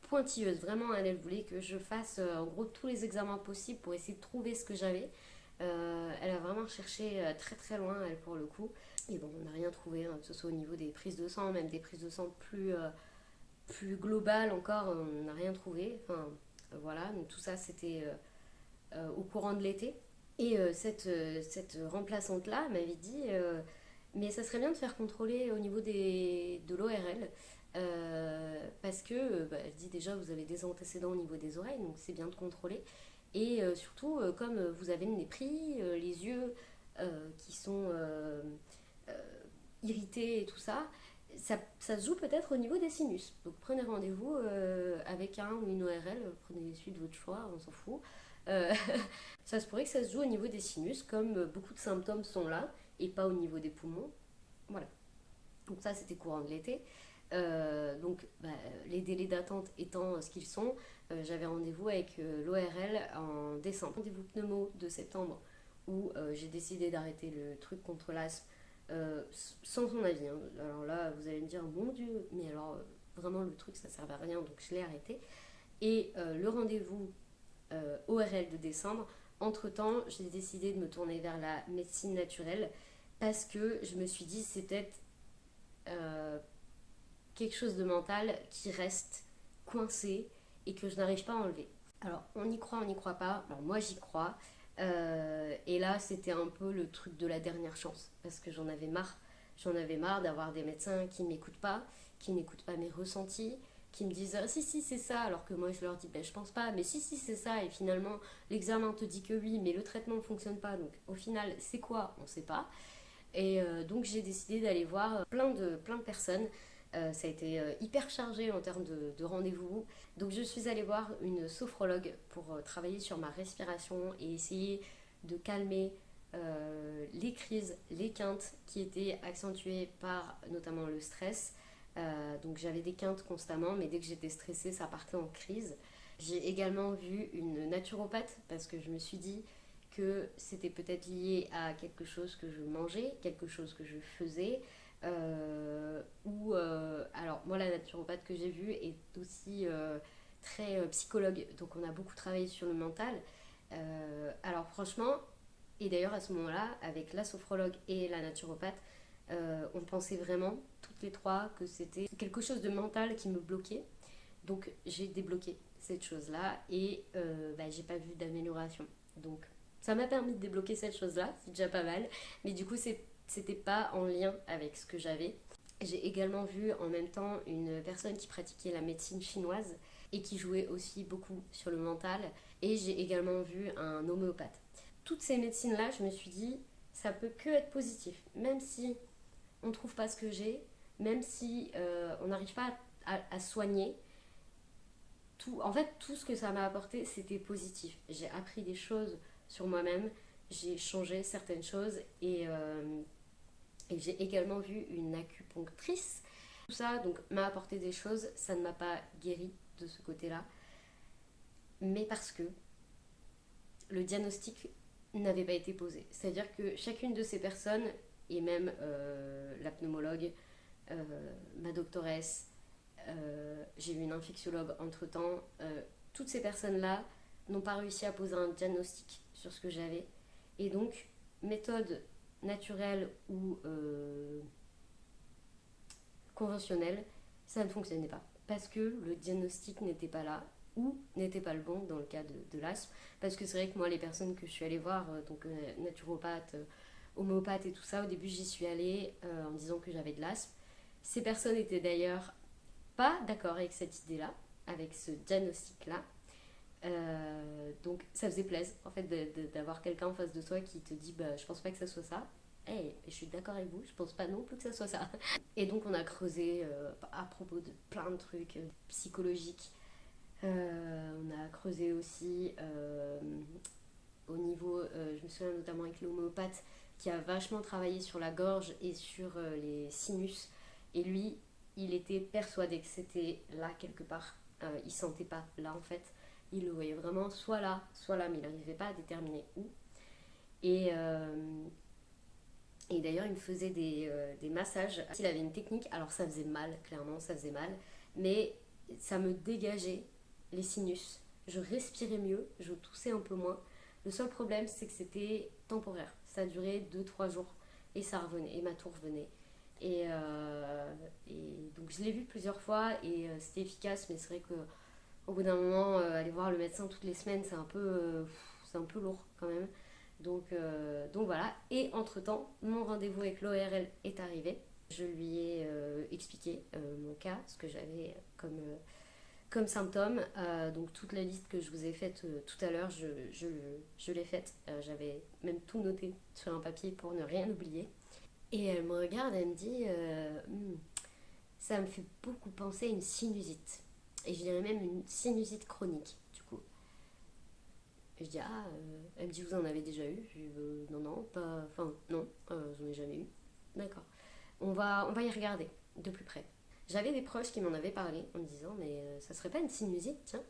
pointilleuse. Vraiment, elle voulait que je fasse en gros tous les examens possibles pour essayer de trouver ce que j'avais. Elle a vraiment cherché très très loin, elle, pour le coup. Et bon, on n'a rien trouvé, hein, que ce soit au niveau des prises de sang, même des prises de sang plus globales encore, on n'a rien trouvé. Enfin, voilà, donc tout ça, c'était au courant de l'été. Et cette remplaçante-là m'avait dit mais ça serait bien de faire contrôler au niveau de l'ORL. Parce que, bah, elle dit déjà, vous avez des antécédents au niveau des oreilles, donc c'est bien de contrôler. Et surtout, comme vous avez le nez pris, les yeux qui sont euh, irrités et tout ça, ça se joue peut-être au niveau des sinus. Donc prenez rendez-vous avec un ou une ORL, prenez celui de votre choix, on s'en fout. Euh, ça se pourrait que ça se joue au niveau des sinus, comme beaucoup de symptômes sont là, et pas au niveau des poumons. Voilà. Donc ça, c'était courant de l'été. Donc bah, les délais d'attente étant ce qu'ils sont, j'avais rendez-vous avec l'ORL en décembre. Rendez-vous pneumo de septembre, où j'ai décidé d'arrêter le truc contre l'asthme sans son avis. Hein. Alors là, vous allez me dire, mon Dieu, mais alors vraiment le truc, ça ne servait à rien, donc je l'ai arrêté. Et le rendez-vous ORL de décembre, entre-temps, j'ai décidé de me tourner vers la médecine naturelle parce que je me suis dit, c'est peut-être euh, quelque chose de mental qui reste coincé et que je n'arrive pas à enlever. Alors, on y croit, on n'y croit pas. Alors, moi, j'y crois. Et là, c'était un peu le truc de la dernière chance parce que j'en avais marre. J'en avais marre d'avoir des médecins qui ne m'écoutent pas, qui n'écoutent pas mes ressentis, qui me disent ah, si, si, c'est ça, alors que moi je leur dis ben, je pense pas, mais si, si, c'est ça. Et finalement, l'examen te dit que oui, mais le traitement ne fonctionne pas. Donc, au final, c'est quoi? On ne sait pas. Et donc j'ai décidé d'aller voir plein de personnes. Ça a été hyper chargé en termes de rendez-vous. Donc je suis allée voir une sophrologue pour travailler sur ma respiration et essayer de calmer les crises, les quintes qui étaient accentuées par notamment le stress. Donc j'avais des quintes constamment, mais dès que j'étais stressée, ça partait en crise. J'ai également vu une naturopathe parce que je me suis dit que c'était peut-être lié à quelque chose que je mangeais, quelque chose que je faisais. Alors moi la naturopathe que j'ai vue est aussi très psychologue, donc on a beaucoup travaillé sur le mental. Alors franchement, et d'ailleurs à ce moment-là, avec la sophrologue et la naturopathe, on pensait vraiment toutes les trois que c'était quelque chose de mental qui me bloquait. Donc j'ai débloqué cette chose-là et bah, j'ai pas vu d'amélioration. Donc ça m'a permis de débloquer cette chose-là, c'est déjà pas mal. Mais du coup, c'était pas en lien avec ce que j'avais. J'ai également vu en même temps une personne qui pratiquait la médecine chinoise et qui jouait aussi beaucoup sur le mental. Et j'ai également vu un homéopathe. Toutes ces médecines-là, je me suis dit, ça peut que être positif. Même si on ne trouve pas ce que j'ai, même si on n'arrive pas à soigner, en fait, tout ce que ça m'a apporté, c'était positif. J'ai appris des choses sur moi-même, j'ai changé certaines choses et j'ai également vu une acupunctrice Tout ça donc m'a apporté des choses, ça ne m'a pas guéri de ce côté-là, mais parce que le diagnostic n'avait pas été posé. C'est-à-dire que chacune de ces personnes, et même la pneumologue, ma doctoresse, j'ai eu une infectiologue entre-temps, toutes ces personnes-là n'ont pas réussi à poser un diagnostic sur ce que j'avais. Et donc, méthode naturelle ou conventionnelle, ça ne fonctionnait pas. Parce que le diagnostic n'était pas là ou n'était pas le bon dans le cas de l'asthme. Parce que c'est vrai que moi, les personnes que je suis allée voir, donc naturopathe, homéopathe et tout ça, au début j'y suis allée en disant que j'avais de l'asthme. Ces personnes étaient d'ailleurs pas d'accord avec cette idée-là, avec ce diagnostic-là. Donc ça faisait plaisir en fait d'avoir quelqu'un en face de toi qui te dit bah, je pense pas que ça soit ça. Hey, je suis d'accord avec vous, je pense pas non plus que ça soit ça. Et donc on a creusé à propos de plein de trucs psychologiques. On a creusé aussi au niveau, je me souviens notamment avec l'homéopathe qui a vachement travaillé sur la gorge et sur les sinus. Et lui, il était persuadé que c'était là quelque part. Il sentait pas là en fait. Il le voyait vraiment soit là, mais il n'arrivait pas à déterminer où. Et, et d'ailleurs, il me faisait des massages. Il avait une technique, alors ça faisait mal, clairement, ça faisait mal, mais ça me dégageait les sinus. Je respirais mieux, je toussais un peu moins. Le seul problème, c'est que c'était temporaire. Ça durait 2-3 jours et ça revenait, et ma toux revenait. Et donc je l'ai vu plusieurs fois et c'était efficace, mais c'est vrai que au bout d'un moment, aller voir le médecin toutes les semaines, c'est un peu lourd quand même. Donc voilà. Et entre-temps, mon rendez-vous avec l'ORL est arrivé. Je lui ai expliqué mon cas, ce que j'avais comme symptômes. Donc toute la liste que je vous ai faite tout à l'heure, je l'ai faite. J'avais même tout noté sur un papier pour ne rien oublier. Et elle me regarde, elle me dit ça me fait beaucoup penser à une sinusite. Et je dirais même une sinusite chronique, du coup. Et je dis elle me dit vous en avez déjà eu? Je dis non, non, pas. Enfin, non, j'en ai jamais eu. D'accord. On va y regarder de plus près. J'avais des proches qui m'en avaient parlé en me disant mais ça serait pas une sinusite, tiens.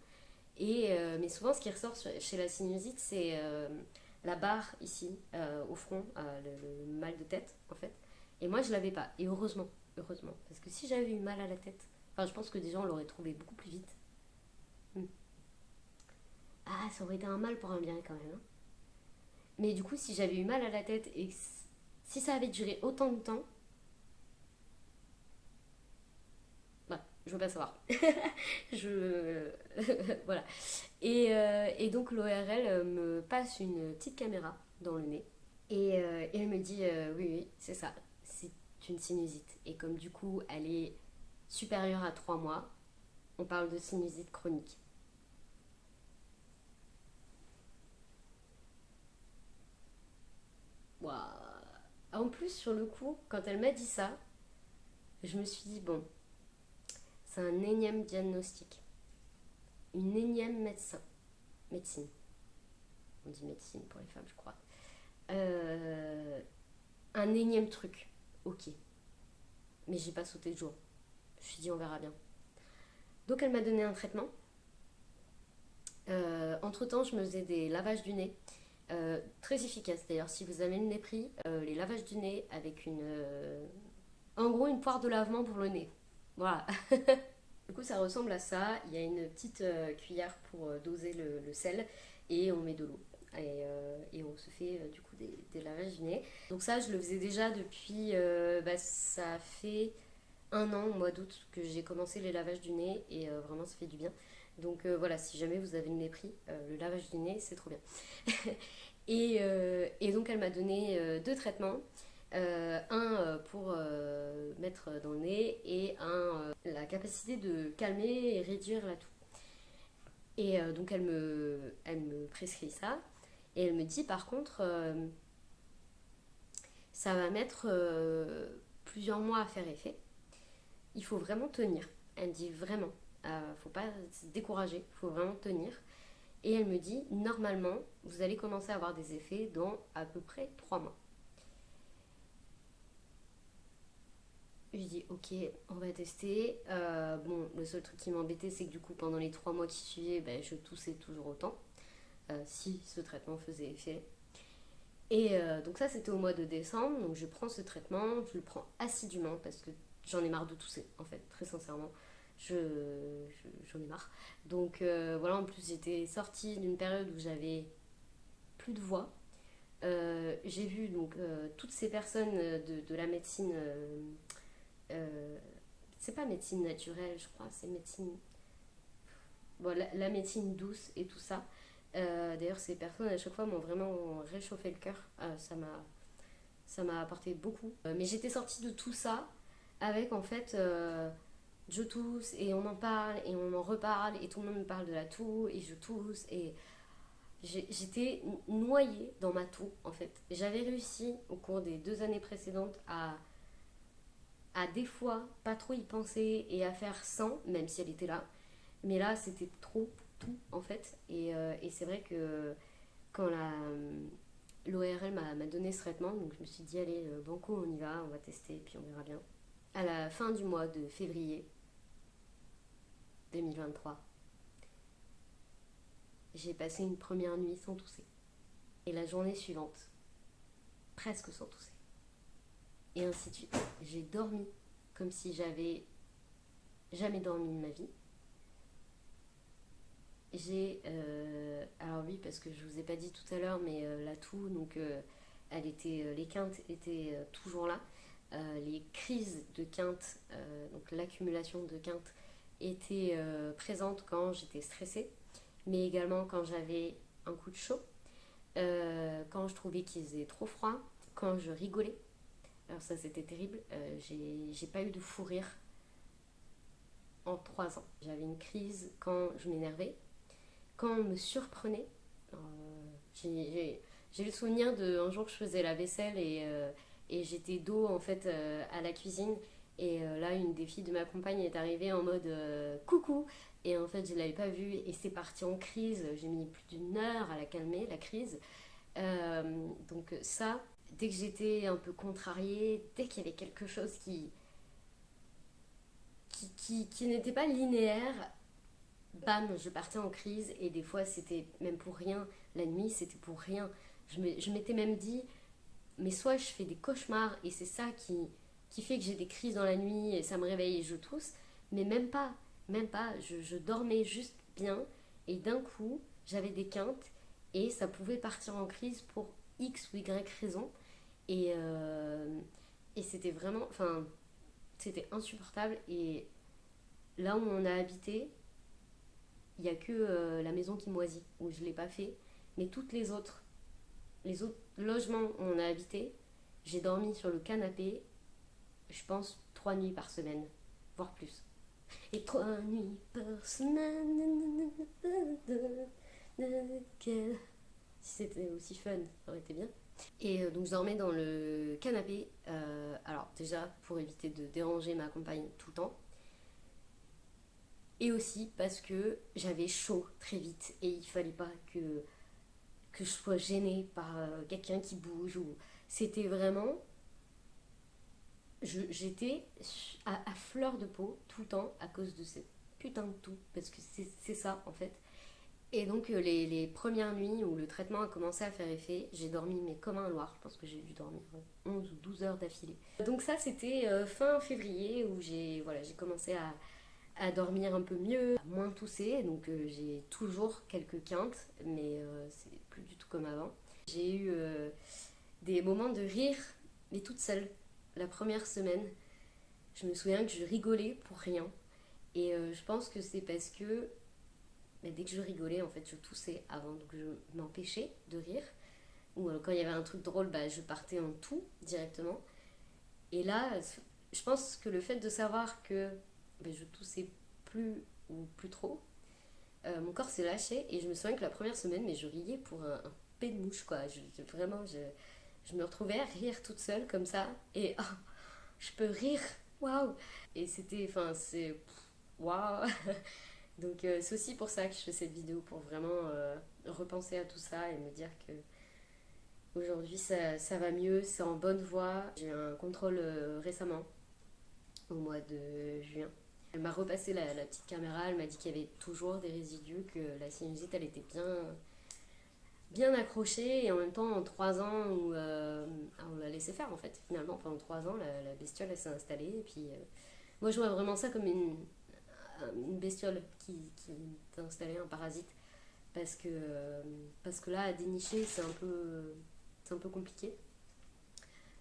Mais souvent, ce qui ressort chez la sinusite, c'est la barre ici, au front, le mal de tête, en fait. Et moi, je l'avais pas. Et heureusement, heureusement. Parce que si j'avais eu mal à la tête, enfin, je pense que des gens l'auraient trouvé beaucoup plus vite. Hmm. Ah, ça aurait été un mal pour un bien quand même, hein. Mais du coup, si j'avais eu mal à la tête et si ça avait duré autant de temps, bah, je veux pas savoir. je. Voilà. Et donc l'ORL me passe une petite caméra dans le nez et elle me dit oui, oui, c'est ça, c'est une sinusite. Et comme du coup elle est supérieure à 3 mois, on parle de sinusite chronique. Waouh. En plus, sur le coup, quand elle m'a dit ça, je me suis dit bon, c'est un énième diagnostic, une énième médecine. On dit médecine pour les femmes, je crois. Euh, un énième truc. Ok. Mais j'ai pas sauté de jour. Je me suis dit on verra bien. Donc elle m'a donné un traitement. Entre-temps, je me faisais des lavages du nez. Très efficaces d'ailleurs. Si vous avez le nez pris, les lavages du nez avec en gros une poire de lavement pour le nez. Voilà. Du coup, ça ressemble à ça. Il y a une petite cuillère pour doser le sel et on met de l'eau. Et on se fait du coup des lavages du nez. Donc ça, je le faisais déjà depuis, ça fait un an, au mois d'août, que j'ai commencé les lavages du nez et vraiment ça fait du bien. Donc voilà, si jamais vous avez le nez pris, le lavage du nez, c'est trop bien. Et donc elle m'a donné 2 traitements. Un pour mettre dans le nez et la capacité de calmer et réduire la toux. Et donc elle me prescrit ça et elle me dit par contre ça va mettre plusieurs mois à faire effet. Il faut vraiment tenir. Elle me dit vraiment, faut pas se décourager, faut vraiment tenir. Et elle me dit normalement vous allez commencer à avoir des effets dans à peu près 3 mois. Je dis ok, on va tester. Bon, le seul truc qui m'embêtait, c'est que du coup, pendant les 3 mois qui suivaient, ben, je toussais toujours autant, si ce traitement faisait effet. Et donc ça, c'était au mois de décembre. Donc je prends ce traitement, je le prends assidûment parce que j'en ai marre de tousser, en fait, très sincèrement. J'en ai marre. Donc voilà, en plus, j'étais sortie d'une période où j'avais plus de voix. J'ai vu donc toutes ces personnes de la médecine, euh, c'est pas médecine naturelle, je crois, c'est médecine, bon, la médecine douce et tout ça. D'ailleurs, ces personnes à chaque fois m'ont vraiment réchauffé le cœur. Ça m'a apporté beaucoup. Mais j'étais sortie de tout ça avec en fait, je tousse et on en parle et on en reparle et tout le monde me parle de la toux et je tousse et j'étais noyée dans ma toux en fait. J'avais réussi au cours des 2 années précédentes à des fois pas trop y penser et à faire sans, même si elle était là. Mais là, c'était trop tout en fait. Et c'est vrai que quand l'ORL m'a donné ce traitement, donc je me suis dit, allez, banco, on y va, on va tester, puis on verra bien. À la fin du mois de février 2023, j'ai passé une première nuit sans tousser. Et la journée suivante, presque sans tousser. Et ainsi de suite. J'ai dormi comme si j'avais jamais dormi de ma vie. Alors oui, parce que je vous ai pas dit tout à l'heure, mais la toux, donc les quintes étaient toujours là. Les crises de quintes, donc l'accumulation de quintes, étaient présentes quand j'étais stressée, mais également quand j'avais un coup de chaud, quand je trouvais qu'il faisait trop froid, quand je rigolais. Alors ça c'était terrible, j'ai pas eu de fou rire en 3 ans. J'avais une crise quand je m'énervais, quand on me surprenait. euh, j'ai le souvenir de un jour je faisais la vaisselle et j'étais dos en fait à la cuisine et là une des filles de ma compagne est arrivée en mode coucou et en fait je l'avais pas vue et c'est parti en crise. J'ai mis plus d'1 heure à la calmer la crise. Donc ça, dès que j'étais un peu contrariée, dès qu'il y avait quelque chose qui n'était pas linéaire, bam, je partais en crise et des fois c'était même pour rien. La nuit c'était pour rien. Je m'étais même dit, mais soit je fais des cauchemars et c'est ça qui fait que j'ai des crises dans la nuit et ça me réveille et je tousse, mais même pas, je dormais juste bien et d'un coup j'avais des quintes et ça pouvait partir en crise pour X ou Y raison et, et c'était vraiment, enfin, c'était insupportable et là où on a habité, il n'y a que la maison qui moisit où je ne l'ai pas fait, mais toutes les autres logements où on a habité, j'ai dormi sur le canapé, je pense 3 nuits par semaine, voire plus. Et 3 nuits par semaine, quel... Si c'était aussi fun, ça aurait été bien. Et donc je dormais dans le canapé, alors déjà pour éviter de déranger ma compagne tout le temps, et aussi parce que j'avais chaud très vite et il fallait pas que je sois gênée par quelqu'un qui bouge ou c'était vraiment j'étais à fleur de peau tout le temps à cause de cette putain de tout parce que c'est ça en fait. Et donc les premières nuits où le traitement a commencé à faire effet, j'ai dormi mais comme un loir. Je pense que j'ai dû dormir 11 ou 12 heures d'affilée. Donc ça c'était fin février où j'ai commencé à dormir un peu mieux, à moins tousser. Donc j'ai toujours quelques quintes, mais c'est plus du tout comme avant. J'ai eu des moments de rire, mais toute seule. La première semaine, je me souviens que je rigolais pour rien. Et je pense que c'est parce que dès que je rigolais, en fait, je toussais avant. Donc je m'empêchais de rire. Ou quand il y avait un truc drôle, je partais en tout directement. Et là, je pense que le fait de savoir que je toussais plus ou plus trop, mon corps s'est lâché. Et je me souviens que la première semaine, mais je riais pour un pet de mouche, quoi. Vraiment, je me retrouvais à rire toute seule comme ça. Et oh, je peux rire, waouh! Et c'était, enfin, c'est waouh! Donc c'est aussi pour ça que je fais cette vidéo, pour vraiment repenser à tout ça et me dire que aujourd'hui ça va mieux, c'est en bonne voie. J'ai eu un contrôle récemment au mois de juin. Elle m'a repassé la petite caméra, elle m'a dit qu'il y avait toujours des résidus, que la sinusite elle était bien accrochée, et en même temps en 3 ans où on l'a laissé faire en fait. Finalement pendant 3 ans la bestiole elle s'est installée, et puis moi je vois vraiment ça comme une bestiole qui est installée, un parasite, parce que là à dénicher c'est un peu compliqué.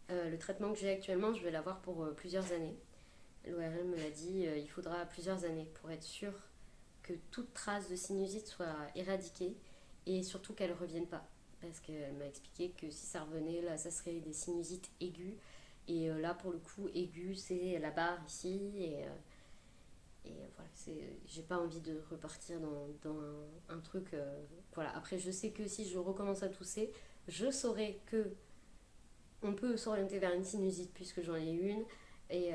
Le traitement que j'ai actuellement, je vais l'avoir pour plusieurs années. L'ORL me l'a dit, il faudra plusieurs années pour être sûr que toute trace de sinusite soit éradiquée, et surtout qu'elle ne revienne pas. Parce qu'elle m'a expliqué que si ça revenait, là, ça serait des sinusites aiguës. Et là, pour le coup, aigu, c'est la barre ici. Et voilà, j'ai pas envie de repartir dans un truc. Voilà. Après, je sais que si je recommence à tousser, je saurai que on peut s'orienter vers une sinusite puisque j'en ai une, et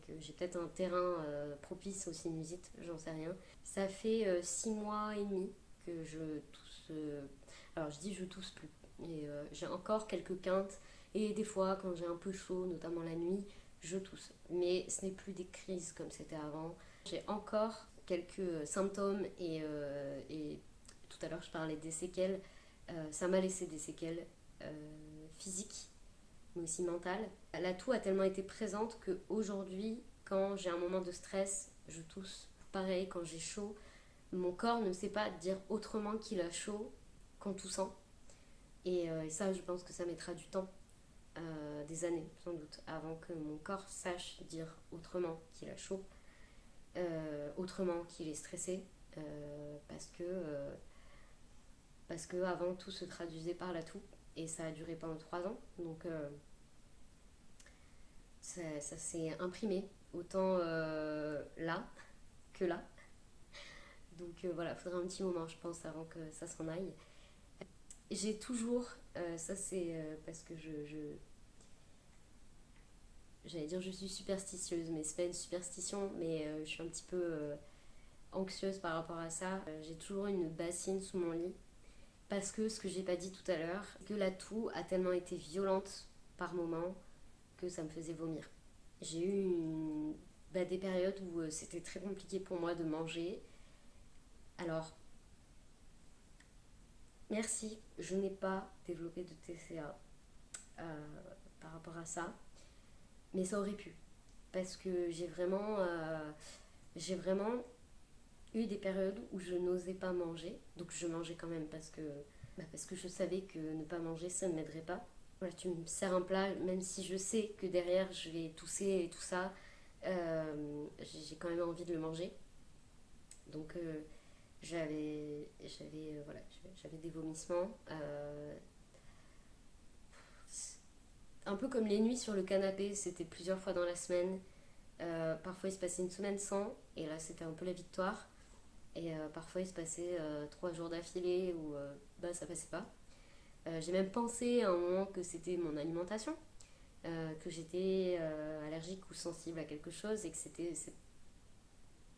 que j'ai peut-être un terrain propice aux sinusites, j'en sais rien. Ça fait 6 mois et demi que je tousse. Alors je dis je tousse plus. Et j'ai encore quelques quintes, et des fois quand j'ai un peu chaud, notamment la nuit, je tousse. Mais ce n'est plus des crises comme c'était avant. J'ai encore quelques symptômes, et tout à l'heure je parlais des séquelles. Ça m'a laissé des séquelles physiques mais aussi mentale. La toux a tellement été présente qu'aujourd'hui, quand j'ai un moment de stress, je tousse. Pareil, quand j'ai chaud, mon corps ne sait pas dire autrement qu'il a chaud qu'en toussant. Et ça, je pense que ça mettra du temps, des années sans doute, avant que mon corps sache dire autrement qu'il a chaud, autrement qu'il est stressé, parce que avant tout se traduisait par la toux, et ça a duré pendant 3 ans. Donc ça s'est imprimé autant là que là. Donc voilà, il faudra un petit moment, je pense, avant que ça s'en aille. J'ai toujours, ça c'est parce que j'allais dire je suis superstitieuse, mais c'est pas une superstition, mais je suis un petit peu anxieuse par rapport à ça. J'ai toujours une bassine sous mon lit, parce que ce que j'ai pas dit tout à l'heure, que la toux a tellement été violente par moments que ça me faisait vomir. J'ai eu des périodes où c'était très compliqué pour moi de manger. Alors, merci, je n'ai pas développé de TCA par rapport à ça, mais ça aurait pu. Parce que j'ai vraiment eu des périodes où je n'osais pas manger. Donc je mangeais quand même parce que je savais que ne pas manger, ça ne m'aiderait pas. Voilà, tu me sers un plat, même si je sais que derrière je vais tousser et tout ça, j'ai quand même envie de le manger. Donc j'avais des vomissements. Un peu comme les nuits sur le canapé, c'était plusieurs fois dans la semaine. Parfois il se passait une semaine sans, et là c'était un peu la victoire. Et parfois il se passait 3 jours d'affilée où ça passait pas. J'ai même pensé à un moment que c'était mon alimentation, que j'étais allergique ou sensible à quelque chose, et que c'est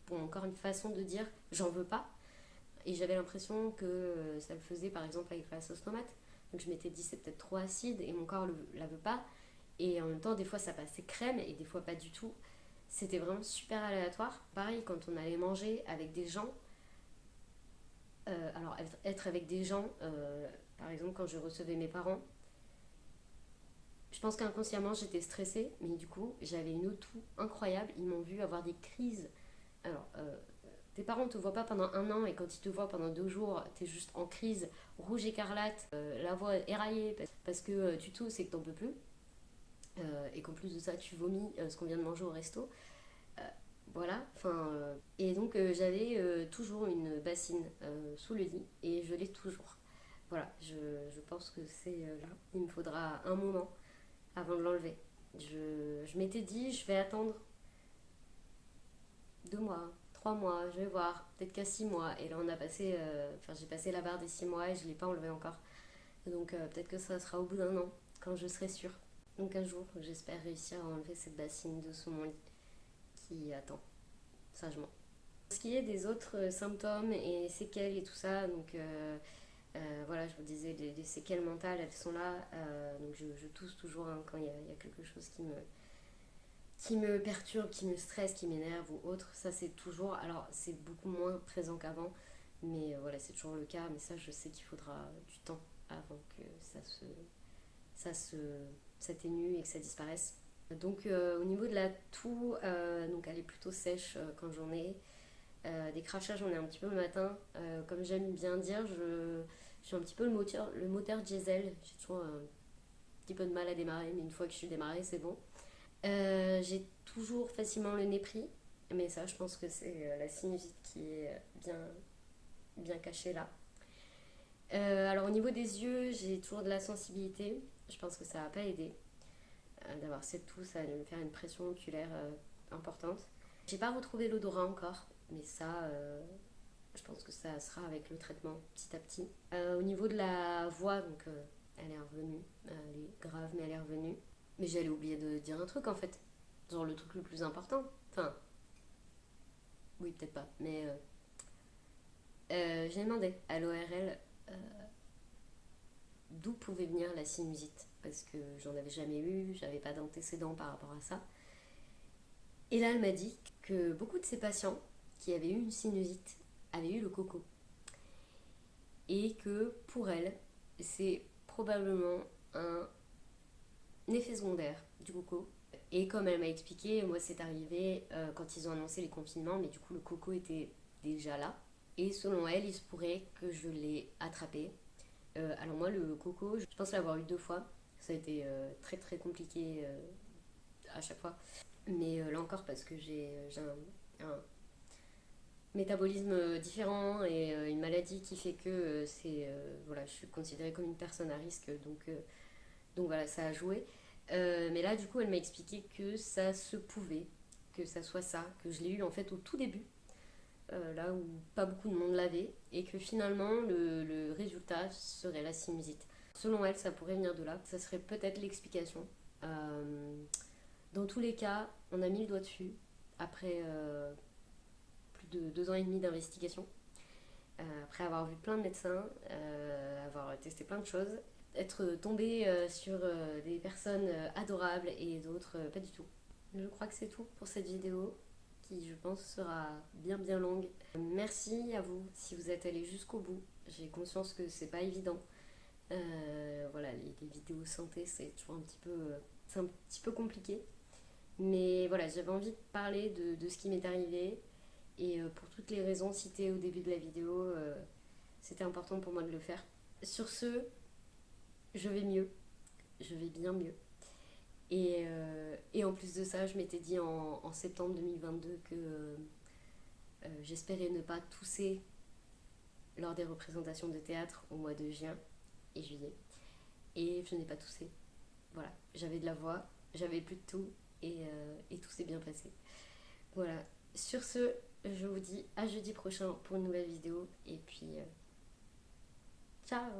pour encore une façon de dire j'en veux pas. Et j'avais l'impression que ça le faisait par exemple avec la sauce tomate. Donc je m'étais dit c'est peut-être trop acide et mon corps la veut pas. Et en même temps, des fois ça passait crème et des fois pas du tout. C'était vraiment super aléatoire. Pareil, quand on allait manger avec des gens, alors être avec des gens, par exemple quand je recevais mes parents, je pense qu'inconsciemment j'étais stressée, mais du coup j'avais une toux incroyable. Ils m'ont vu avoir des crises. Alors, tes parents ne te voient pas pendant 1 an, et quand ils te voient pendant 2 jours, t'es juste en crise, rouge écarlate, la voix éraillée parce que tu tousses et que t'en peux plus. Et qu'en plus de ça, tu vomis ce qu'on vient de manger au resto. Euh, voilà, et donc j'avais toujours une bassine sous le lit, et je l'ai toujours. Voilà, je pense que c'est là. Il me faudra un moment avant de l'enlever. Je m'étais dit, je vais attendre 2 mois, 3 mois, je vais voir, peut-être qu'à 6 mois. Et là, j'ai passé la barre des 6 mois et je ne l'ai pas enlevé encore. Donc peut-être que ça sera au bout d'un an, quand je serai sûre. Donc un jour, j'espère réussir à enlever cette bassine de sous mon lit qui attend sagement. Ce qui est des autres symptômes et séquelles et tout ça, donc voilà, je vous disais, les séquelles mentales, elles sont là. Donc je tousse toujours, hein, quand il y a quelque chose qui me perturbe, qui me stresse, qui m'énerve ou autre, ça c'est toujours, alors c'est beaucoup moins présent qu'avant, mais voilà, c'est toujours le cas, mais ça je sais qu'il faudra du temps avant que ça se s'atténue et que ça disparaisse. Donc au niveau de la toux, donc elle est plutôt sèche quand j'en ai. Des crachats, j'en ai un petit peu le matin. Comme j'aime bien dire, je suis un petit peu le moteur diesel. J'ai toujours un petit peu de mal à démarrer, mais une fois que je suis démarrée, c'est bon. J'ai toujours facilement le nez pris, mais ça, je pense que c'est la sinusite qui est bien cachée là. Alors au niveau des yeux, j'ai toujours de la sensibilité. Je pense que ça va pas aider. D'avoir cette toux, ça allait me faire une pression oculaire importante. J'ai pas retrouvé l'odorat encore, mais ça, je pense que ça sera avec le traitement petit à petit. Au niveau de la voix, donc elle est revenue. Elle est grave, mais elle est revenue. Mais j'allais oublier de dire un truc en fait. Genre le truc le plus important. Enfin, oui, peut-être pas. Mais j'ai demandé à l'ORL d'où pouvait venir la sinusite. Parce que j'en avais jamais eu, j'avais pas d'antécédent par rapport à ça. Et là, elle m'a dit que beaucoup de ces patients qui avaient eu une sinusite avaient eu le coco. Et que pour elle, c'est probablement un effet secondaire du coco. Et comme elle m'a expliqué, moi c'est arrivé quand ils ont annoncé les confinements, mais du coup le coco était déjà là. Et selon elle, il se pourrait que je l'ai attrapé. Alors moi le coco, je pense l'avoir eu 2 fois. Ça a été très très compliqué à chaque fois. Mais là encore parce que j'ai un métabolisme différent et une maladie qui fait que voilà, je suis considérée comme une personne à risque, donc voilà, ça a joué. Mais là, du coup, elle m'a expliqué que ça se pouvait, que ça soit ça, que je l'ai eu en fait au tout début, là où pas beaucoup de monde l'avait, et que finalement, le résultat serait la sinusite. Selon elle, ça pourrait venir de là, ça serait peut-être l'explication. Dans tous les cas, on a mis le doigt dessus, après plus de 2 ans et demi d'investigation, après avoir vu plein de médecins, avoir testé plein de choses, être tombée sur des personnes adorables et d'autres pas du tout. Je crois que c'est tout pour cette vidéo qui je pense sera bien longue. Merci à vous si vous êtes allés jusqu'au bout. J'ai conscience que c'est pas évident. Voilà, les vidéos santé c'est toujours c'est un petit peu compliqué. Mais voilà, j'avais envie de parler de ce qui m'est arrivé. Et pour toutes les raisons citées au début de la vidéo, c'était important pour moi de le faire. Sur ce, je vais mieux. Je vais bien mieux. Et en plus de ça, je m'étais dit en septembre 2022 que j'espérais ne pas tousser lors des représentations de théâtre au mois de juin et juillet. Et je n'ai pas toussé. Voilà, j'avais de la voix, j'avais plus de tout et tout s'est bien passé. Voilà, sur ce, je vous dis à jeudi prochain pour une nouvelle vidéo et puis ciao.